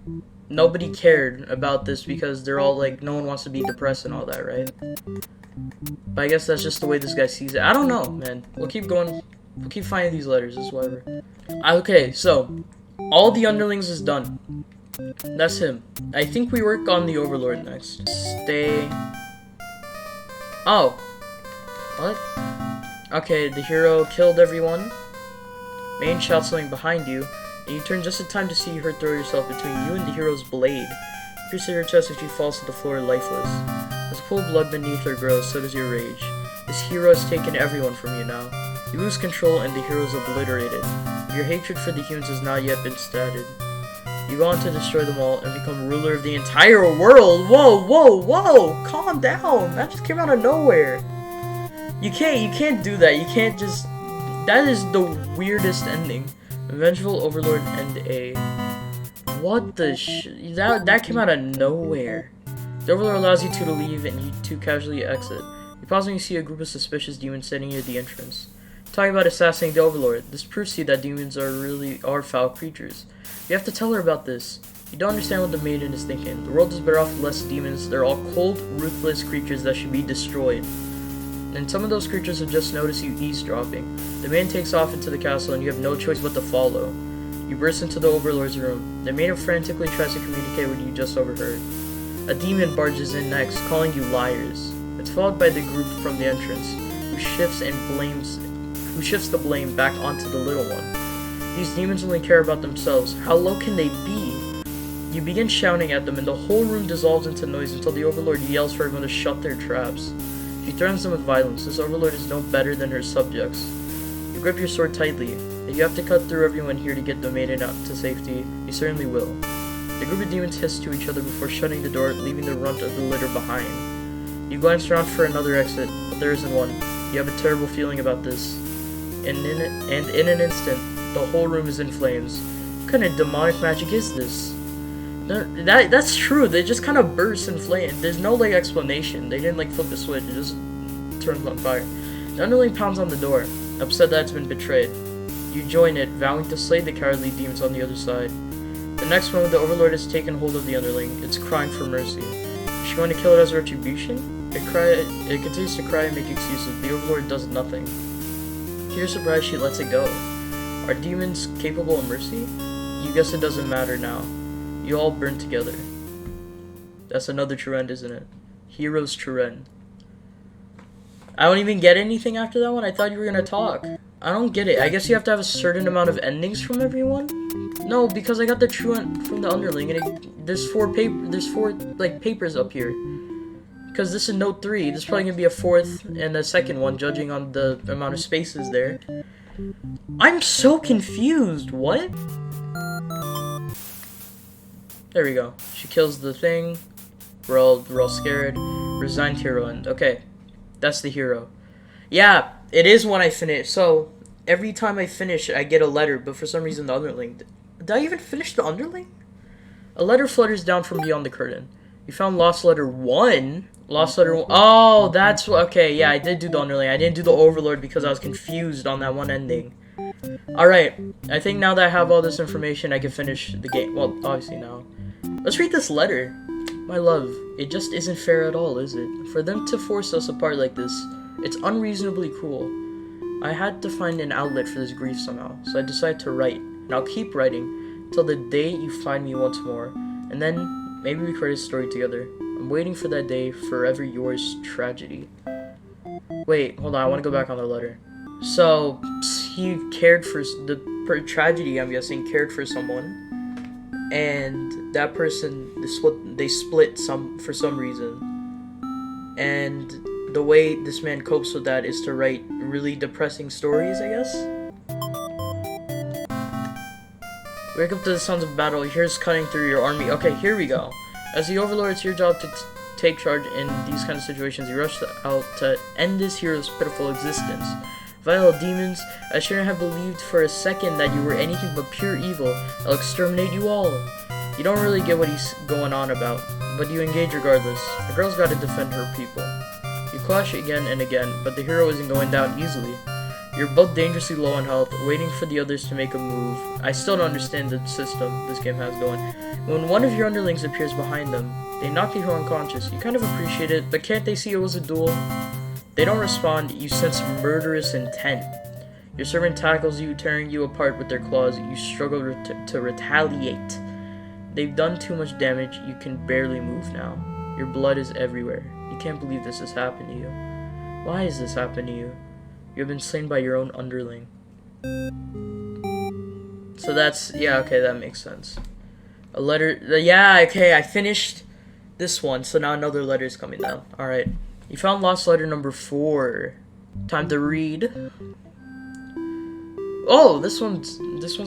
nobody cared about this because they're all like, no one wants to be depressed and all that, right? But I guess that's just the way this guy sees it. I don't know, man. We'll keep going. We'll keep finding these letters. It's whatever. Okay, so all the underlings is done. That's him. I think we work on the Overlord next. Stay. Oh. What? Okay, the hero killed everyone. Main shouts something behind you, and you turn just in time to see her throw yourself between you and the hero's blade. Piercing her chest as she falls to the floor lifeless. As a pool of blood beneath her grows, so does your rage. This hero has taken everyone from you now. You lose control and the hero is obliterated. But your hatred for the humans has not yet been started. You go on to destroy them all and become ruler of the entire world. Whoa, whoa, whoa! Calm down! That just came out of nowhere. You can't do that. You can't just... That is the weirdest ending. Vengeful Overlord and a... What the that came out of nowhere. The Overlord allows you two to leave and you two casually exit. You pause when you see a group of suspicious demons standing near the entrance. Talking about assassinating the Overlord. This proves to you that demons are foul creatures. You have to tell her about this. You don't understand what the maiden is thinking. The world is better off with less demons. They're all cold, ruthless creatures that should be destroyed. And some of those creatures have just noticed you eavesdropping. The man takes off into the castle and you have no choice but to follow. You burst into the Overlord's room. The maiden frantically tries to communicate what you just overheard. A demon barges in next, calling you liars. It's followed by the group from the entrance, who shifts the blame back onto the little one. These demons only care about themselves. How low can they be? You begin shouting at them and the whole room dissolves into noise until the Overlord yells for everyone to shut their traps. She threatens them with violence. This Overlord is no better than her subjects. You grip your sword tightly. If you have to cut through everyone here to get the maiden out to safety, you certainly will. The group of demons hiss to each other before shutting the door, leaving the runt of the litter behind. You glance around for another exit, but there isn't one. You have a terrible feeling about this. And in an instant, the whole room is in flames. What kind of demonic magic is this? That's true, they just kind of burst in flames. There's no, like, explanation. They didn't, like, flip the switch, it just turns on fire. The underling pounds on the door, upset that it's been betrayed. You join it, vowing to slay the cowardly demons on the other side. The next moment, the Overlord has taken hold of the underling. It's crying for mercy. Is she going to kill it as retribution? It continues to cry and make excuses. The Overlord does nothing. To your surprise, she lets it go. Are demons capable of mercy? You guess it doesn't matter now. You all burn together. That's another true end, isn't it? Hero's true end. I don't even get anything after that one? I thought you were gonna talk. I don't get it. I guess you have to have a certain amount of endings from everyone? No, because I got the true end from the underling, and there's four like papers up here. Because this is note 3. There's probably gonna be a 4th and a 2nd one, judging on the amount of spaces there. I'm so confused. What? There we go. She kills the thing. We're all scared. Resigned hero end. Okay, that's the hero. Yeah, it is when I finish. So every time I finish, I get a letter. But for some reason, the underling. Did I even finish the underling? A letter flutters down from beyond the curtain. You found lost letter 1. Lost Letter. Oh, that's okay. Yeah, I did do the underling. I didn't do the Overlord because I was confused on that one ending. Alright, I think now that I have all this information, I can finish the game. Well, obviously now. Let's read this letter. My love, it just isn't fair at all, is it? For them to force us apart like this, it's unreasonably cruel. I had to find an outlet for this grief somehow, so I decided to write, and I'll keep writing till the day you find me once more, and then maybe we create a story together. I'm waiting for that day, forever yours, tragedy. Wait, hold on, I want to go back on the letter. So, he cared for, tragedy, I'm guessing, cared for someone, and that person, they split for some reason, and the way this man copes with that is to write really depressing stories, I guess? Wake up to the sounds of battle, here's cutting through your army. Okay, here we go. As the Overlord, it's your job to take charge in these kind of situations. You rush out to end this hero's pitiful existence. Vile demons, I shouldn't have believed for a second that you were anything but pure evil. I'll exterminate you all. You don't really get what he's going on about, but you engage regardless. The girl's gotta defend her people. You clash again and again, but the hero isn't going down easily. You're both dangerously low on health, waiting for the others to make a move. I still don't understand the system this game has going. When one of your underlings appears behind them, they knock the hero unconscious. You kind of appreciate it, but can't they see it was a duel? They don't respond, you sense murderous intent. Your servant tackles you, tearing you apart with their claws. You struggle to retaliate. They've done too much damage, you can barely move now. Your blood is everywhere. You can't believe this has happened to you. Why has this happened to you? You have been slain by your own underling. So that's, yeah, okay, that makes sense. A letter, yeah, okay, I finished this one, so now another letter is coming down. Alright. You found lost letter number 4. Time to read. Oh, this one's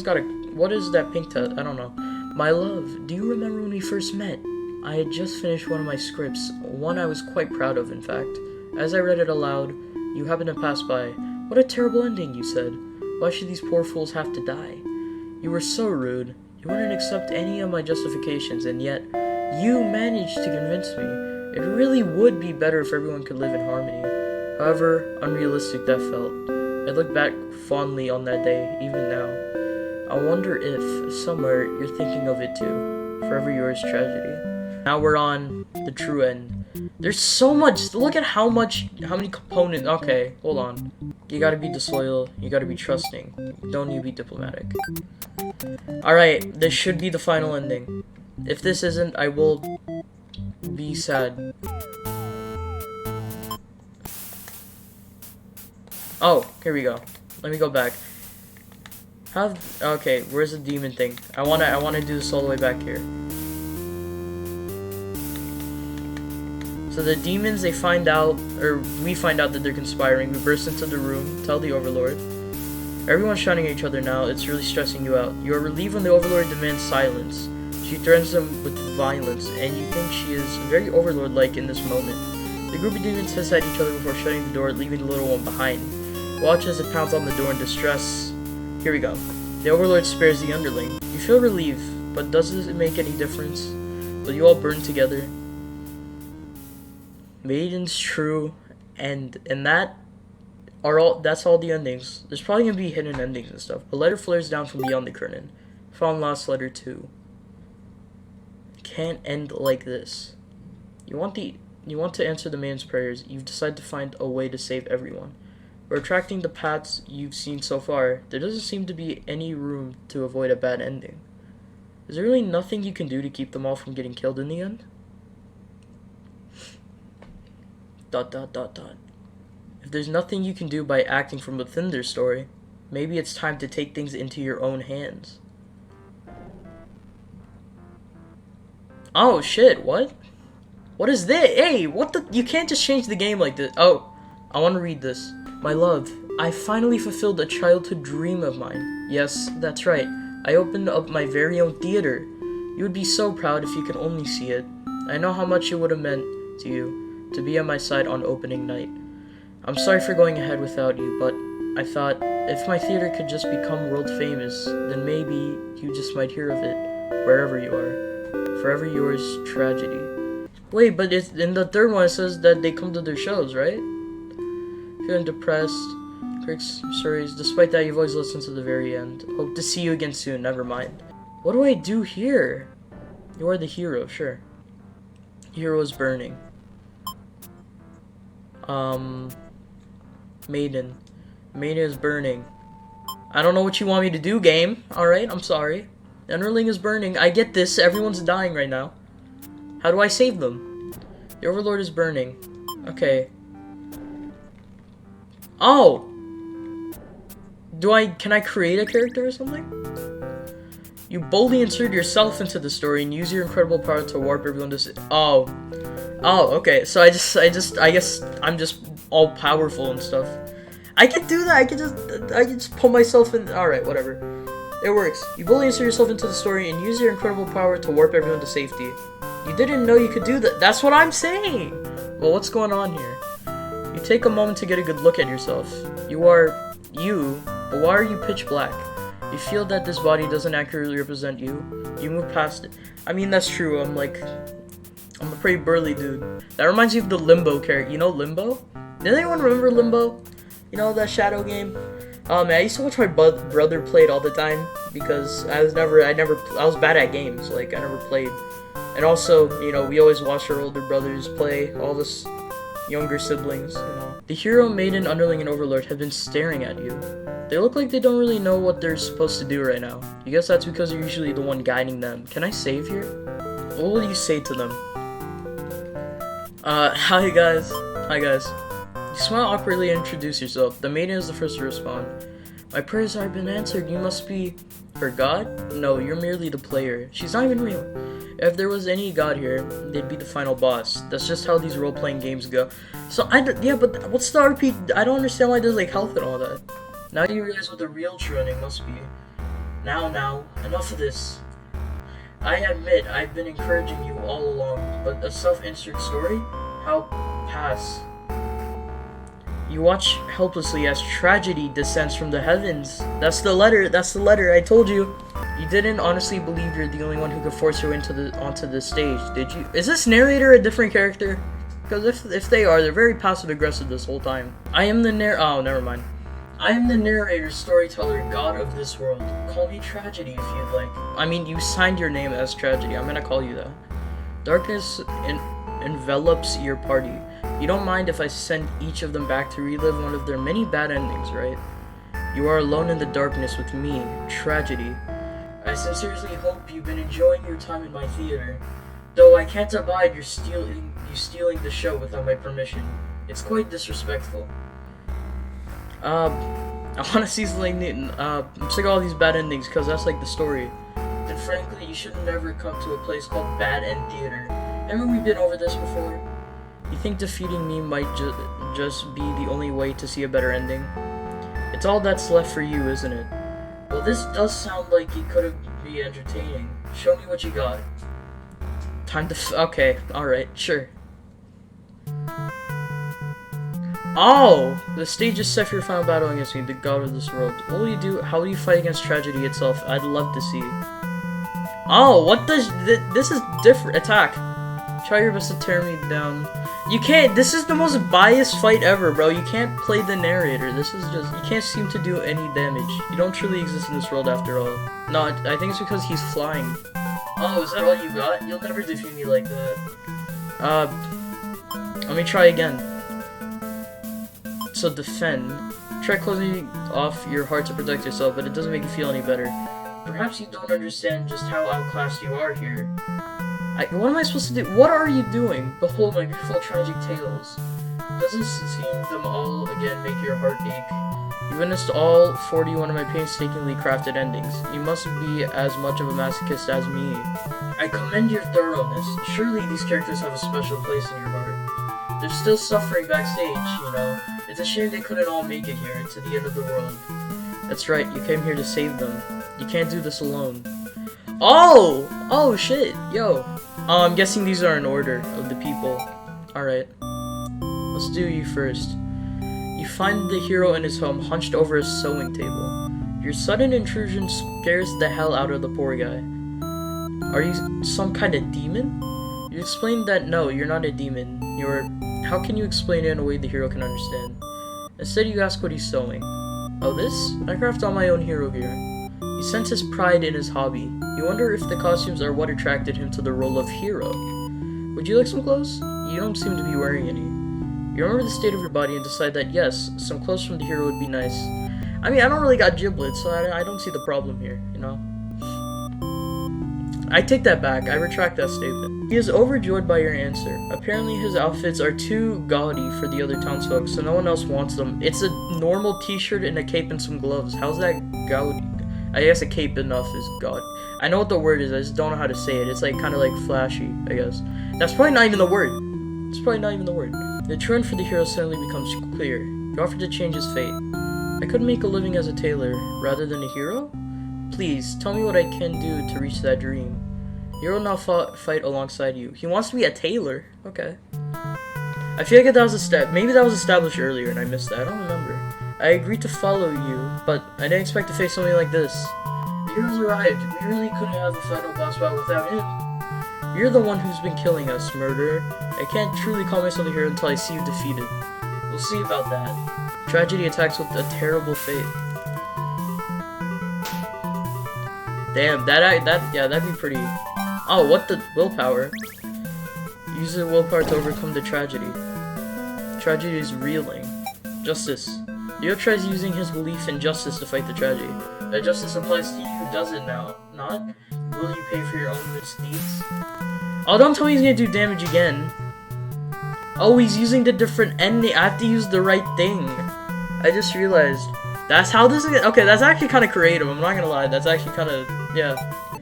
got a, what is that pink tat? I don't know. My love, do you remember when we first met? I had just finished one of my scripts, one I was quite proud of, in fact. As I read it aloud, you happened to pass by. What a terrible ending, you said. Why should these poor fools have to die? You were so rude. You wouldn't accept any of my justifications, and yet, you managed to convince me. It really would be better if everyone could live in harmony. However unrealistic that felt. I look back fondly on that day, even now. I wonder if, somewhere, you're thinking of it too. Forever yours, tragedy. Now we're on the true end. There's so much. Look at how many components. Okay, hold on. You gotta be disloyal. You gotta be trusting. Don't you be diplomatic. Alright, this should be the final ending. If this isn't, I will be sad. Oh, here we go. Let me go back. Okay, where's the demon thing? I wanna do this all the way back here. So the demons, they find out, or we find out that they're conspiring. We burst into the room, tell the Overlord. Everyone's shouting at each other now. It's really stressing you out. You are relieved when the Overlord demands silence. She threatens them with violence, and you think she is very Overlord-like in this moment. The group of demons hiss at each other before shutting the door, leaving the little one behind. Watch as it pounds on the door in distress. Here we go. The Overlord spares the underling. You feel relieved, but does it make any difference? Will you all burn together? Maiden's true, and that's all the endings. There's probably gonna be hidden endings and stuff. A letter flares down from beyond the curtain. Found lost letter 2. Can't end like this. You want to answer the man's prayers. You've decided to find a way to save everyone. Retracting the paths you've seen so far, there doesn't seem to be any room to avoid a bad ending. Is there really nothing you can do to keep them all from getting killed in the end? ... If there's nothing you can do by acting from within their story, maybe it's time to take things into your own hands. Oh shit, what? What is this? Hey, what the? You can't just change the game like this. Oh, I want to read this. My love, I finally fulfilled a childhood dream of mine. Yes, that's right. I opened up my very own theater. You would be so proud if you could only see it. I know how much it would have meant to you to be at my side on opening night. I'm sorry for going ahead without you, but I thought if my theater could just become world famous, then maybe you just might hear of it wherever you are. Forever yours, tragedy. Wait, but it's, in the third one it says that they come to their shows, right? Feeling depressed, critics stories. Despite that, you've always listened to the very end. Hope to see you again soon. Never mind. What do I do here? You are the hero, sure. Hero is burning. Maiden. Maiden is burning. I don't know what you want me to do, game. Alright, I'm sorry. Underling is burning. I get this. Everyone's dying right now. How do I save them? The Overlord is burning. Okay. Oh! Can I create a character or something? You boldly insert yourself into the story and use your incredible power to warp everyone to Oh, okay. So I guess I'm just all powerful and stuff. I can do that. I can just put myself in. Alright, whatever. It works. You boldly insert yourself into the story and use your incredible power to warp everyone to safety. You didn't know you could do that. That's what I'm saying! Well, what's going on here? You take a moment to get a good look at yourself. You are you, but why are you pitch black? You feel that this body doesn't accurately represent you. You move past it. I mean, that's true. I'm a pretty burly dude. That reminds me of the Limbo character. You know Limbo? Did anyone remember Limbo? You know, that Shadow game? Oh man, I used to watch my brother play it all the time because I was bad at games. Like, I never played. And also, you know, we always watched our older brothers play, all this younger siblings, you know. The hero, maiden, underling, and overlord have been staring at you. They look like they don't really know what they're supposed to do right now. You guess that's because you're usually the one guiding them. Can I save here? What will you say to them? Hi guys. Hi guys. You smile awkwardly and introduce yourself. The maiden is the first to respond. My prayers have been answered. You must be her god? No, you're merely the player. She's not even real. If there was any god here, they'd be the final boss. That's just how these role-playing games go. So, yeah, but what's the RP? I don't understand why there's, like, health and all that. Now you realize what the real true ending must be. Now, enough of this. I admit, I've been encouraging you all along, but a self-insert story? How pass? You watch helplessly as tragedy descends from the heavens. That's the letter, I told you. You didn't honestly believe you're the only one who could force her onto the stage, did you? Is this narrator a different character? Because if they are, they're very passive-aggressive this whole time. I am the oh, never mind. I am the narrator, storyteller, god of this world. Call me Tragedy if you'd like. I mean, you signed your name as Tragedy. I'm gonna call you that. Darkness envelops your party. You don't mind if I send each of them back to relive one of their many bad endings, right? You are alone in the darkness with me, Tragedy. I sincerely hope you've been enjoying your time in my theater. Though I can't abide you stealing the show without my permission. It's quite disrespectful. I wanna see something I'm sick of all these bad endings, cause that's like the story. And frankly, you should never come to a place called Bad End Theater. Haven't we been over this before? You think defeating me might just be the only way to see a better ending? It's all that's left for you, isn't it? Well, this does sound like it could be entertaining. Show me what you got. Time to okay, alright, sure. Oh! The stage is set for your final battle against me, the god of this world. What will you do? How will you fight against Tragedy itself? I'd love to see. Oh, what does... This is different. Attack. Try your best to tear me down. You can't... This is the most biased fight ever, bro. You can't play the narrator. This is just... You can't seem to do any damage. You don't truly exist in this world after all. No, I think it's because he's flying. Oh, is that all you got? You'll never defeat me like that. Let me try again. So defend. Try closing off your heart to protect yourself, but it doesn't make you feel any better. Perhaps you don't understand just how outclassed you are here. What am I supposed to do? What are you doing? Behold my beautiful tragic tales. Doesn't seeing them all again make your heart ache? You witnessed all 41 of my painstakingly crafted endings. You must be as much of a masochist as me. I commend your thoroughness. Surely these characters have a special place in your heart. They're still suffering backstage, you know. It's a shame they couldn't all make it here, to the end of the world. That's right, you came here to save them. You can't do this alone. Oh! Oh, shit. Yo. I'm guessing these are in order of the people. Alright. Let's do you first. You find the hero in his home hunched over a sewing table. Your sudden intrusion scares the hell out of the poor guy. Are you some kind of demon? You explained that no, you're not a demon. How can you explain it in a way the hero can understand? Instead, you ask what he's sewing. Oh, this? I craft all my own hero gear. He senses pride in his hobby. You wonder if the costumes are what attracted him to the role of hero. Would you like some clothes? You don't seem to be wearing any. You remember the state of your body and decide that yes, some clothes from the hero would be nice. I mean, I don't really got giblets, so I don't see the problem here, you know? I take that back. I retract that statement. He is overjoyed by your answer. Apparently his outfits are too gaudy for the other townsfolk, so no one else wants them. It's a normal t-shirt and a cape and some gloves. How's that gaudy? I guess a cape enough is gaudy. I know what the word is, I just don't know how to say it. It's like kind of like flashy, I guess. That's probably not even the word. It's probably not even the word. The true end for the hero suddenly becomes clear. You offer to change his fate. I could make a living as a tailor rather than a hero? Please, tell me what I can do to reach that dream. Hero now fight alongside you. He wants to be a tailor. Okay. I feel like that was maybe that was established earlier and I missed that. I don't remember. I agreed to follow you, but I didn't expect to face something like this. The heroes arrived. We really couldn't have the final boss battle without him. You're the one who's been killing us, murderer. I can't truly call myself a hero until I see you defeated. We'll see about that. Tragedy attacks with a terrible fate. Damn, that'd be pretty. Oh, what the willpower? Use the willpower to overcome the tragedy. Tragedy is reeling. Justice. Leo tries using his belief in justice to fight the tragedy. That justice applies to you, does it now? Not? Will you pay for your own misdeeds? Oh, don't tell me he's gonna do damage again. Oh, he's using the different ending. I have to use the right thing. I just realized. That's how this is. Okay, that's actually kind of creative. I'm not gonna lie. That's actually kind of, yeah.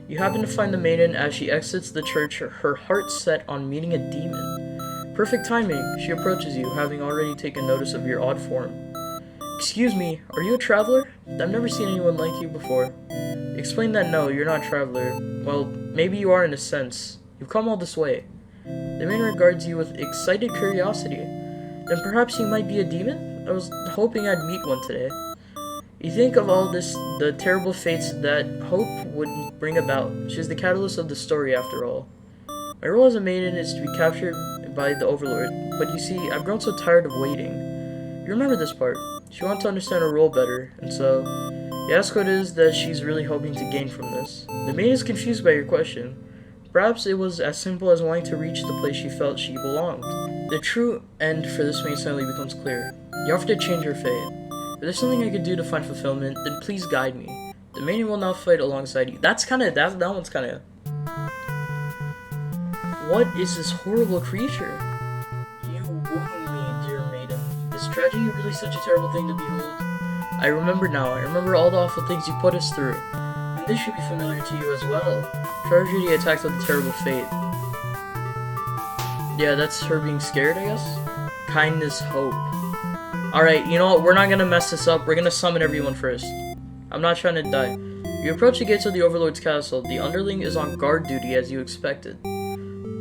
You happen to find the maiden as she exits the church, her heart set on meeting a demon. Perfect timing. She approaches you, having already taken notice of your odd form. Excuse me, are you a traveler? I've never seen anyone like you before. Explain that no, you're not a traveler. Well, maybe you are in a sense. You've come all this way. The maiden regards you with excited curiosity. Then perhaps you might be a demon? I was hoping I'd meet one today. You think of all this, the terrible fates that hope would bring about. She's the catalyst of the story, after all. My role as a maiden is to be captured by the Overlord, but you see, I've grown so tired of waiting. You remember this part. She wants to understand her role better, and so, you ask what it is that she's really hoping to gain from this. The maiden is confused by your question. Perhaps it was as simple as wanting to reach the place she felt she belonged. The true end for this maiden suddenly becomes clear. You offer to change her fate. If there's something I could do to find fulfillment, then please guide me. The maiden will now fight alongside you. That one's kinda... What is this horrible creature? You wound me, dear maiden. Is tragedy really such a terrible thing to behold? I remember now. I remember all the awful things you put us through. And this should be familiar to you as well. Tragedy attacks with a terrible fate. Yeah, that's her being scared, I guess? Kindness, hope. Alright, you know what? We're not gonna mess this up. We're gonna summon everyone first. I'm not trying to die. You approach the gates of the Overlord's castle. The underling is on guard duty as you expected.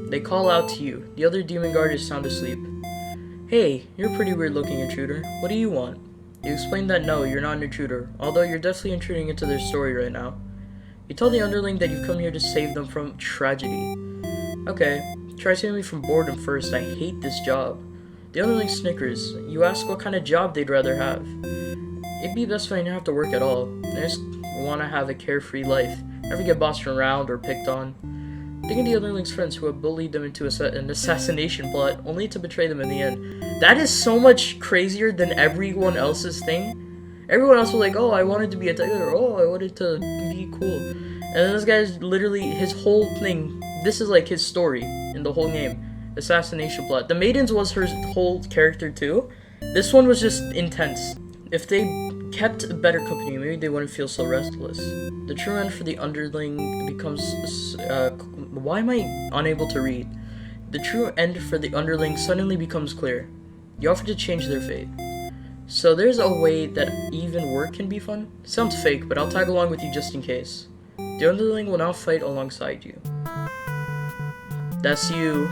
They call out to you. The other demon guard is sound asleep. Hey, you're a pretty weird looking intruder. What do you want? You explain that no, you're not an intruder, although you're definitely intruding into their story right now. You tell the underling that you've come here to save them from tragedy. Okay, try saving me from boredom first. I hate this job. The underling snickers. You ask what kind of job they'd rather have. It'd be best if I didn't have to work at all. I just want to have a carefree life. Never get bossed around or picked on. Think of the underling's friends who have bullied them into an assassination plot, only to betray them in the end. That is so much crazier than everyone else's thing. Everyone else was like, oh, I wanted to be a tailor. Oh, I wanted to be cool. And then this guy's literally, his whole thing, this is like his story in the whole game. Assassination plot. The Maidens was her whole character too. This one was just intense. If they kept better company, maybe they wouldn't feel so restless. The true end for the underling becomes... why am I unable to read? The true end for the underling suddenly becomes clear. You offer to change their fate. So there's a way that even work can be fun? Sounds fake, but I'll tag along with you just in case. The underling will now fight alongside you. That's you.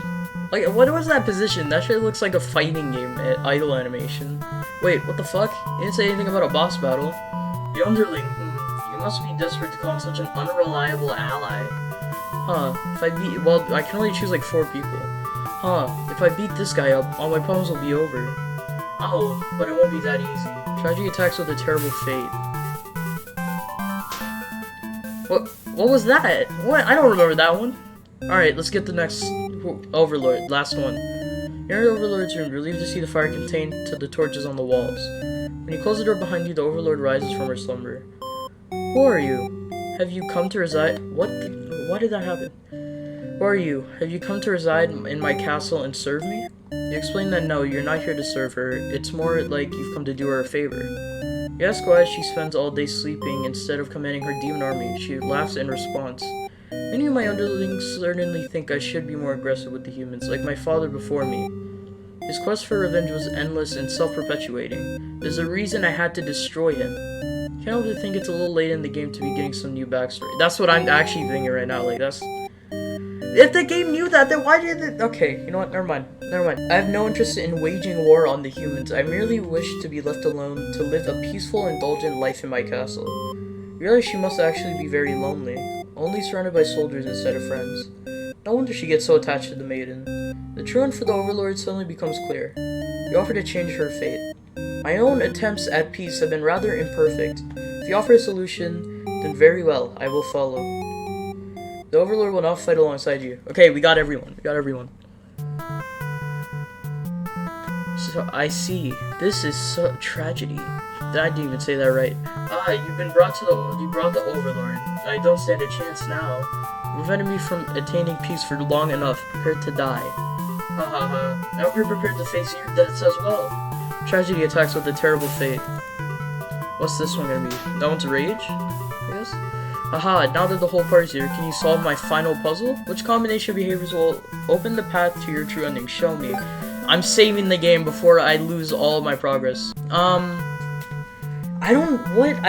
Like, what was that position? That shit looks like a fighting game idle animation. Wait, what the fuck? You didn't say anything about a boss battle. The underling, you must be desperate to call him such an unreliable ally. Huh, if I beat, well, I can only choose like 4 people. Huh, if I beat this guy up, all my problems will be over. Oh, but it won't be that easy. Tragedy attacks with a terrible fate. What was that? What? I don't remember that one. Alright, let's get the next Overlord, last one. You're in Overlord's room, relieved to see the fire contained to the torches on the walls. When you close the door behind you, the Overlord rises from her slumber. Who are you? Have you come to reside? Why did that happen? Who are you? Have you come to reside in my castle and serve me? You explain that no, you're not here to serve her. It's more like you've come to do her a favor. You ask why she spends all day sleeping instead of commanding her demon army. She laughs in response. Many of my underlings certainly think I should be more aggressive with the humans, like my father before me. His quest for revenge was endless and self-perpetuating. There's a reason I had to destroy him. Can't help but think it's a little late in the game to be getting some new backstory. That's what I'm actually thinking right now, like, that's... If the game knew that, then why did it... Okay, you know what, never mind. I have no interest in waging war on the humans. I merely wish to be left alone to live a peaceful, indulgent life in my castle. You realize she must actually be very lonely, only surrounded by soldiers instead of friends. No wonder she gets so attached to the maiden. The truant for the Overlord suddenly becomes clear. You offer to change her fate. My own attempts at peace have been rather imperfect. If you offer a solution, then very well, I will follow. The Overlord will not fight alongside you. Okay, we got everyone. So, I see. This is so tragedy. I didn't even say that right. You brought the Overlord. I don't stand a chance now. You prevented me from attaining peace for long enough, prepared to die. Ha ha ha. Now we're prepared to face your deaths as well. Tragedy attacks with a terrible fate. What's this one gonna be? That one's Rage? I guess? Haha, now that the whole party's here, can you solve my final puzzle? Which combination of behaviors will open the path to your true ending? Show me. I'm saving the game before I lose all of my progress. I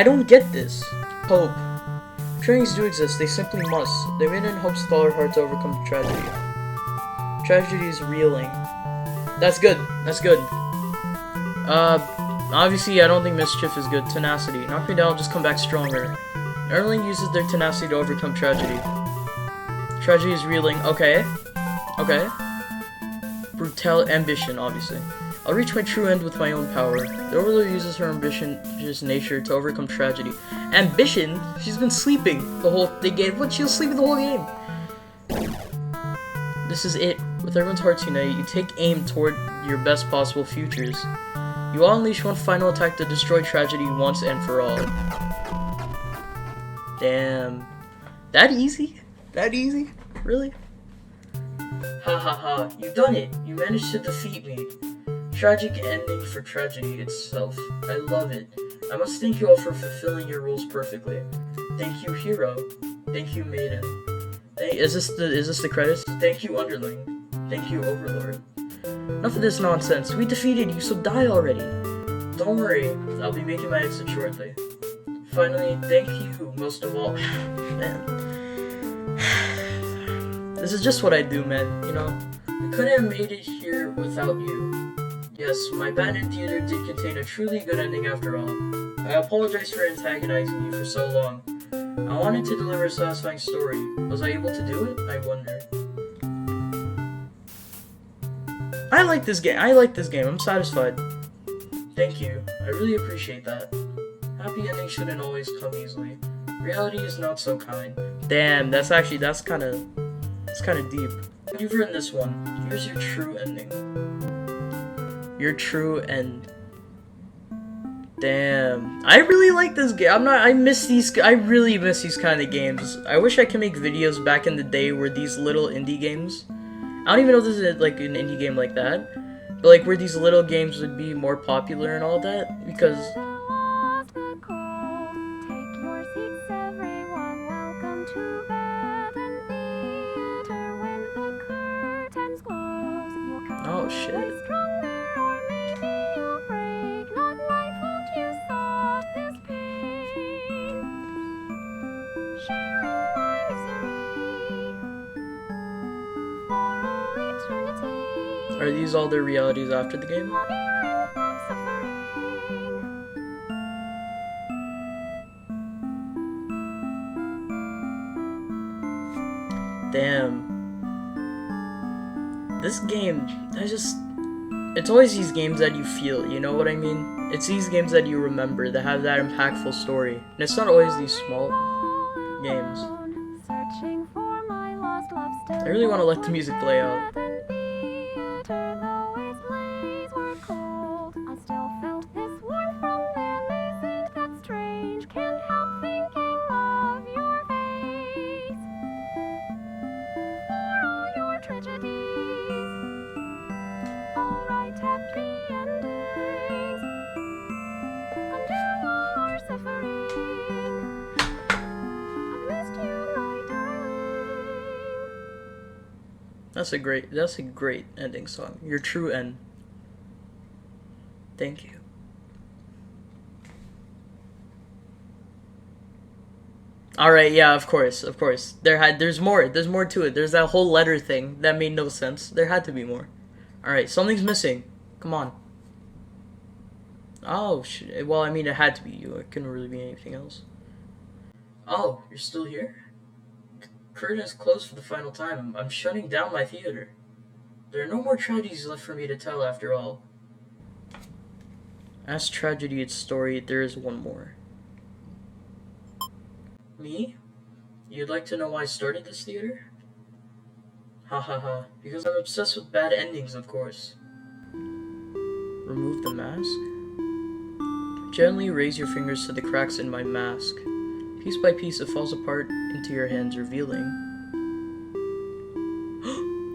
don't get this. Hope. Trainings do exist, they simply must. They made in hopes with all our heart to overcome tragedy. Tragedy is reeling. That's good. Obviously I don't think Mischief is good. Tenacity. Knock me down, I'll just come back stronger. Erling uses their tenacity to overcome tragedy. Tragedy is reeling. Okay. Brutal ambition, obviously. I'll reach my true end with my own power. The Overlord uses her ambitious nature to overcome tragedy. Ambition? She's been sleeping the whole game. What? She was sleeping the whole game. This is it. With everyone's hearts united, you take aim toward your best possible futures. You all unleash one final attack to destroy tragedy once and for all. Damn. That easy? Really? Ha ha ha, you've done it! You managed to defeat me. Tragic ending for tragedy itself. I love it. I must thank you all for fulfilling your rules perfectly. Thank you, hero. Thank you, maiden. Is this the credits? Thank you, underling. Thank you, Overlord. Enough of this nonsense. We defeated you, so die already. Don't worry, I'll be making my exit shortly. Finally, thank you, most of all. Man. This is just what I do, man, you know? I couldn't have made it here without you. Yes, my abandoned theater did contain a truly good ending after all. I apologize for antagonizing you for so long. I wanted to deliver a satisfying story. Was I able to do it? I wonder. I like this game. I'm satisfied. Thank you. I really appreciate that. Happy endings shouldn't always come easily. Reality is not so kind. Damn, that's kind of deep. You've written this one. Here's your true ending. Your true end. Damn. I really like this game. I really miss these kind of games. I wish I could make videos back in the day where these little indie games. I don't even know if this is like an indie game like that. But like where these little games would be more popular and all that. Because oh shit. Are these all their realities after the game? Damn. This game, it's always these games that you feel, you know what I mean? It's these games that you remember, that have that impactful story. And it's not always these small games. I really want to let the music play out. That's a great ending song. Your true end. Thank you. Alright, yeah, of course. There's more to it. There's that whole letter thing that made no sense. There had to be more. Alright, something's missing. Come on. Oh, shit. Well, I mean, it had to be you. It couldn't really be anything else. Oh, you're still here? Curtain is closed for the final time. I'm shutting down my theater. There are no more tragedies left for me to tell after all. As tragedy its story, there is one more. Me? You'd like to know why I started this theater? Ha ha ha. Because I'm obsessed with bad endings, of course. Remove the mask? Gently raise your fingers to the cracks in my mask. Piece by piece, it falls apart into your hands, revealing.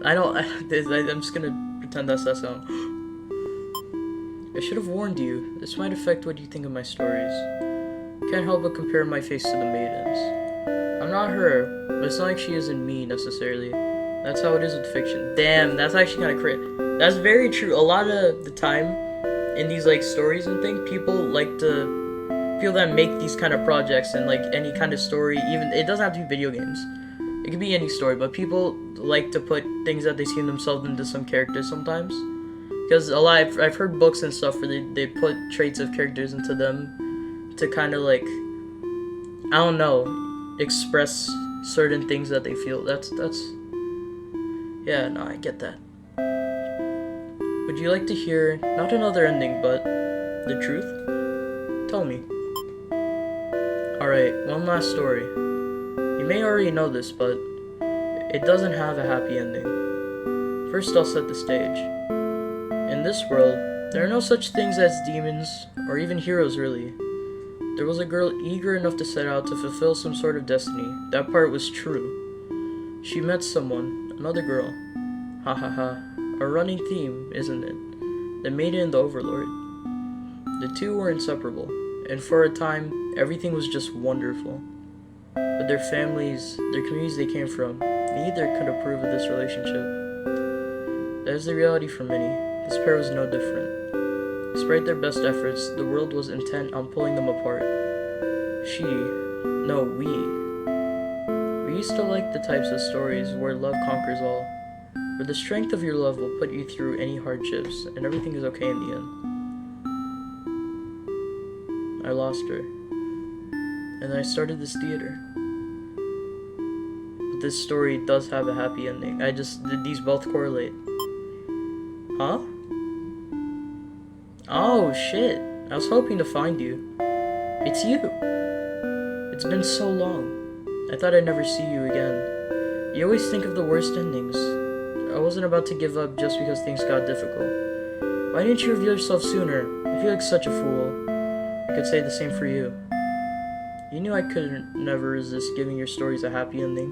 I'm just gonna pretend that's that sound. I should have warned you. This might affect what you think of my stories. Can't help but compare my face to the maidens. I'm not her, but it's not like she isn't me, necessarily. That's how it is with fiction. Damn, that's actually kind of crazy. That's very true. A lot of the time, in these, like, stories and things, people like to... people that make these kind of projects and like any kind of story, even it doesn't have to be video games, it could be any story, but people like to put things that they see in themselves into some characters sometimes, because a lot I've heard books and stuff where they put traits of characters into them to kind of like, I don't know, express certain things that they feel. That's yeah, no, I get that. Would you like to hear not another ending but the truth? Tell me. Alright, one last story. You may already know this, but it doesn't have a happy ending. First, I'll set the stage. In this world, there are no such things as demons, or even heroes really. There was a girl eager enough to set out to fulfill some sort of destiny. That part was true. She met someone, another girl. Ha ha ha. A running theme, isn't it? The maiden and the overlord. The two were inseparable, and for a time, everything was just wonderful. But their families, their communities they came from, neither could approve of this relationship. That is the reality for many. This pair was no different. Despite their best efforts, the world was intent on pulling them apart. We used to like the types of stories where love conquers all, where the strength of your love will put you through any hardships, and everything is okay in the end. I lost her. And then I started this theater. But this story does have a happy ending. These both correlate. Huh? Oh, shit. I was hoping to find you. It's you. It's been so long. I thought I'd never see you again. You always think of the worst endings. I wasn't about to give up just because things got difficult. Why didn't you reveal yourself sooner? I feel like such a fool. I could say the same for you. You knew I couldn't never resist giving your stories a happy ending.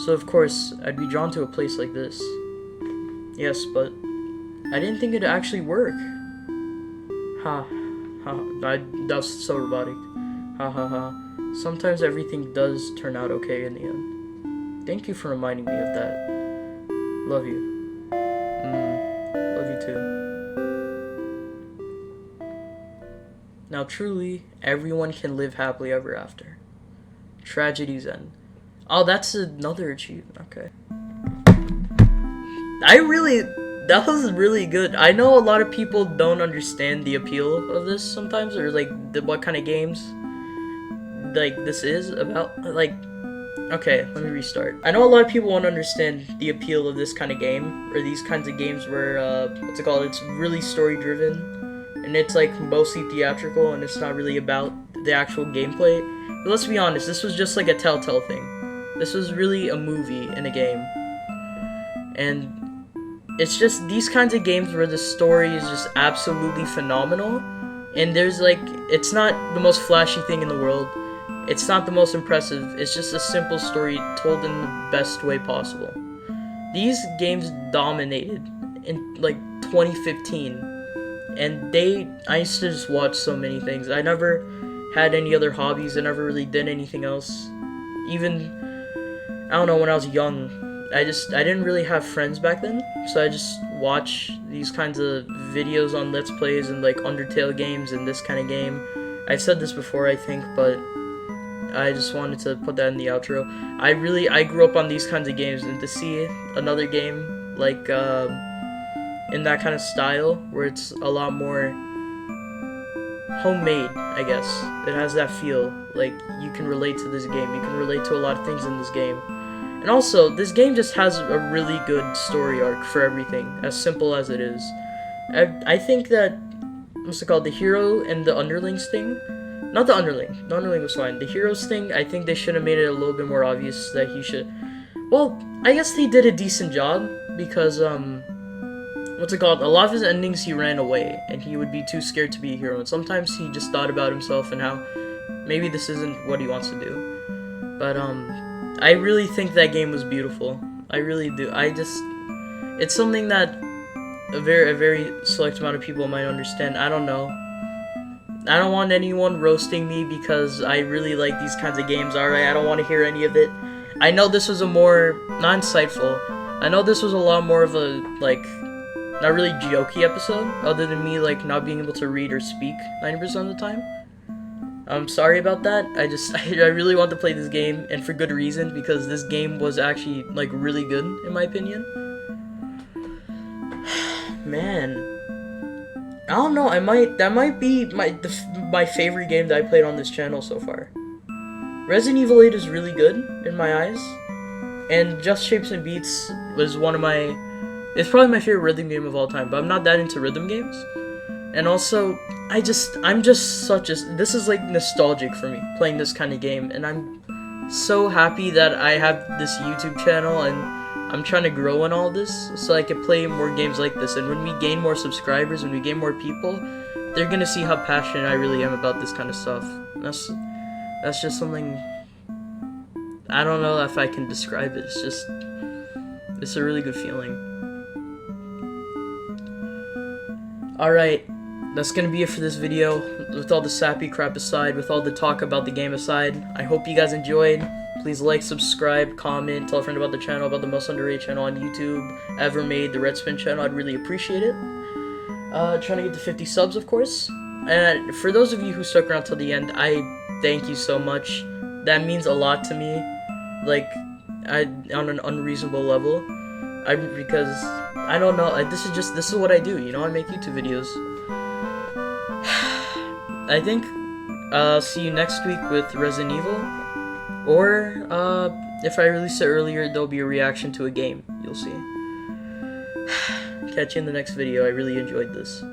So of course, I'd be drawn to a place like this. Yes, but I didn't think it'd actually work. Ha. That was so robotic. Ha ha ha. Sometimes everything does turn out okay in the end. Thank you for reminding me of that. Love you. Love you too. Now truly, everyone can live happily ever after. Tragedies end. Oh, that's another achievement. Okay. That was really good. I know a lot of people don't understand the appeal of this sometimes, or like what kind of games like this is about. Like, Okay, let me restart. I know a lot of people won't understand the appeal of this kind of game, or these kinds of games where, what's it called? It's really story-driven, and it's, like, mostly theatrical, and it's not really about the actual gameplay. But let's be honest, this was just, like, a Telltale thing. This was really a movie in a game. And it's just these kinds of games where the story is just absolutely phenomenal, and there's, like, it's not the most flashy thing in the world. It's not the most impressive, it's just a simple story told in the best way possible. These games dominated in, like, 2015, and I used to just watch so many things. I never had any other hobbies, I never really did anything else. Even, I don't know, when I was young, I didn't really have friends back then, so I just watch these kinds of videos on Let's Plays and, like, Undertale games and this kind of game. I've said this before, I think, but I just wanted to put that in the outro. I grew up on these kinds of games, and to see another game like in that kind of style where it's a lot more homemade, I guess. It has that feel, like you can relate to this game. You can relate to a lot of things in this game. And also, this game just has a really good story arc for everything, as simple as it is. I think that, what's it called, the hero and the underlings thing. Not the underling was fine. The heroes thing, I think they should have made it a little bit more obvious that he should... Well, I guess they did a decent job, because, what's it called? A lot of his endings, he ran away, and he would be too scared to be a hero, and sometimes he just thought about himself and how maybe this isn't what he wants to do. But, I really think that game was beautiful. I really do. It's something that a very select amount of people might understand. I don't know. I don't want anyone roasting me because I really like these kinds of games, alright? I don't want to hear any of it. I know this was a more, not insightful, I know this was a lot more of a, like, not really jokey episode, other than me, like, not being able to read or speak 90% of the time. I'm sorry about that. I really want to play this game, and for good reason, because this game was actually, like, really good, in my opinion. Man. I don't know, that might be my favorite game that I played on this channel so far. Resident Evil 8 is really good, in my eyes, and Just Shapes and Beats was it's probably my favorite rhythm game of all time, but I'm not that into rhythm games. And also, this is, like, nostalgic for me, playing this kind of game, and I'm so happy that I have this YouTube channel, and I'm trying to grow in all this, so I can play more games like this, and when we gain more subscribers, when we gain more people, they're gonna see how passionate I really am about this kind of stuff. That's just something, I don't know if I can describe it, it's a really good feeling. Alright, that's gonna be it for this video. With all the sappy crap aside, with all the talk about the game aside, I hope you guys enjoyed. Please like, subscribe, comment, tell a friend about the channel, about the most underrated channel on YouTube ever made, the Red Spin channel. I'd really appreciate it. Trying to get to 50 subs, of course. And for those of you who stuck around till the end, I thank you so much. That means a lot to me, like, on an unreasonable level. Because I don't know, this is what I do, you know. I make YouTube videos. I think see you next week with Resident Evil. Or, if I release it earlier, there'll be a reaction to a game. You'll see. Catch you in the next video. I really enjoyed this.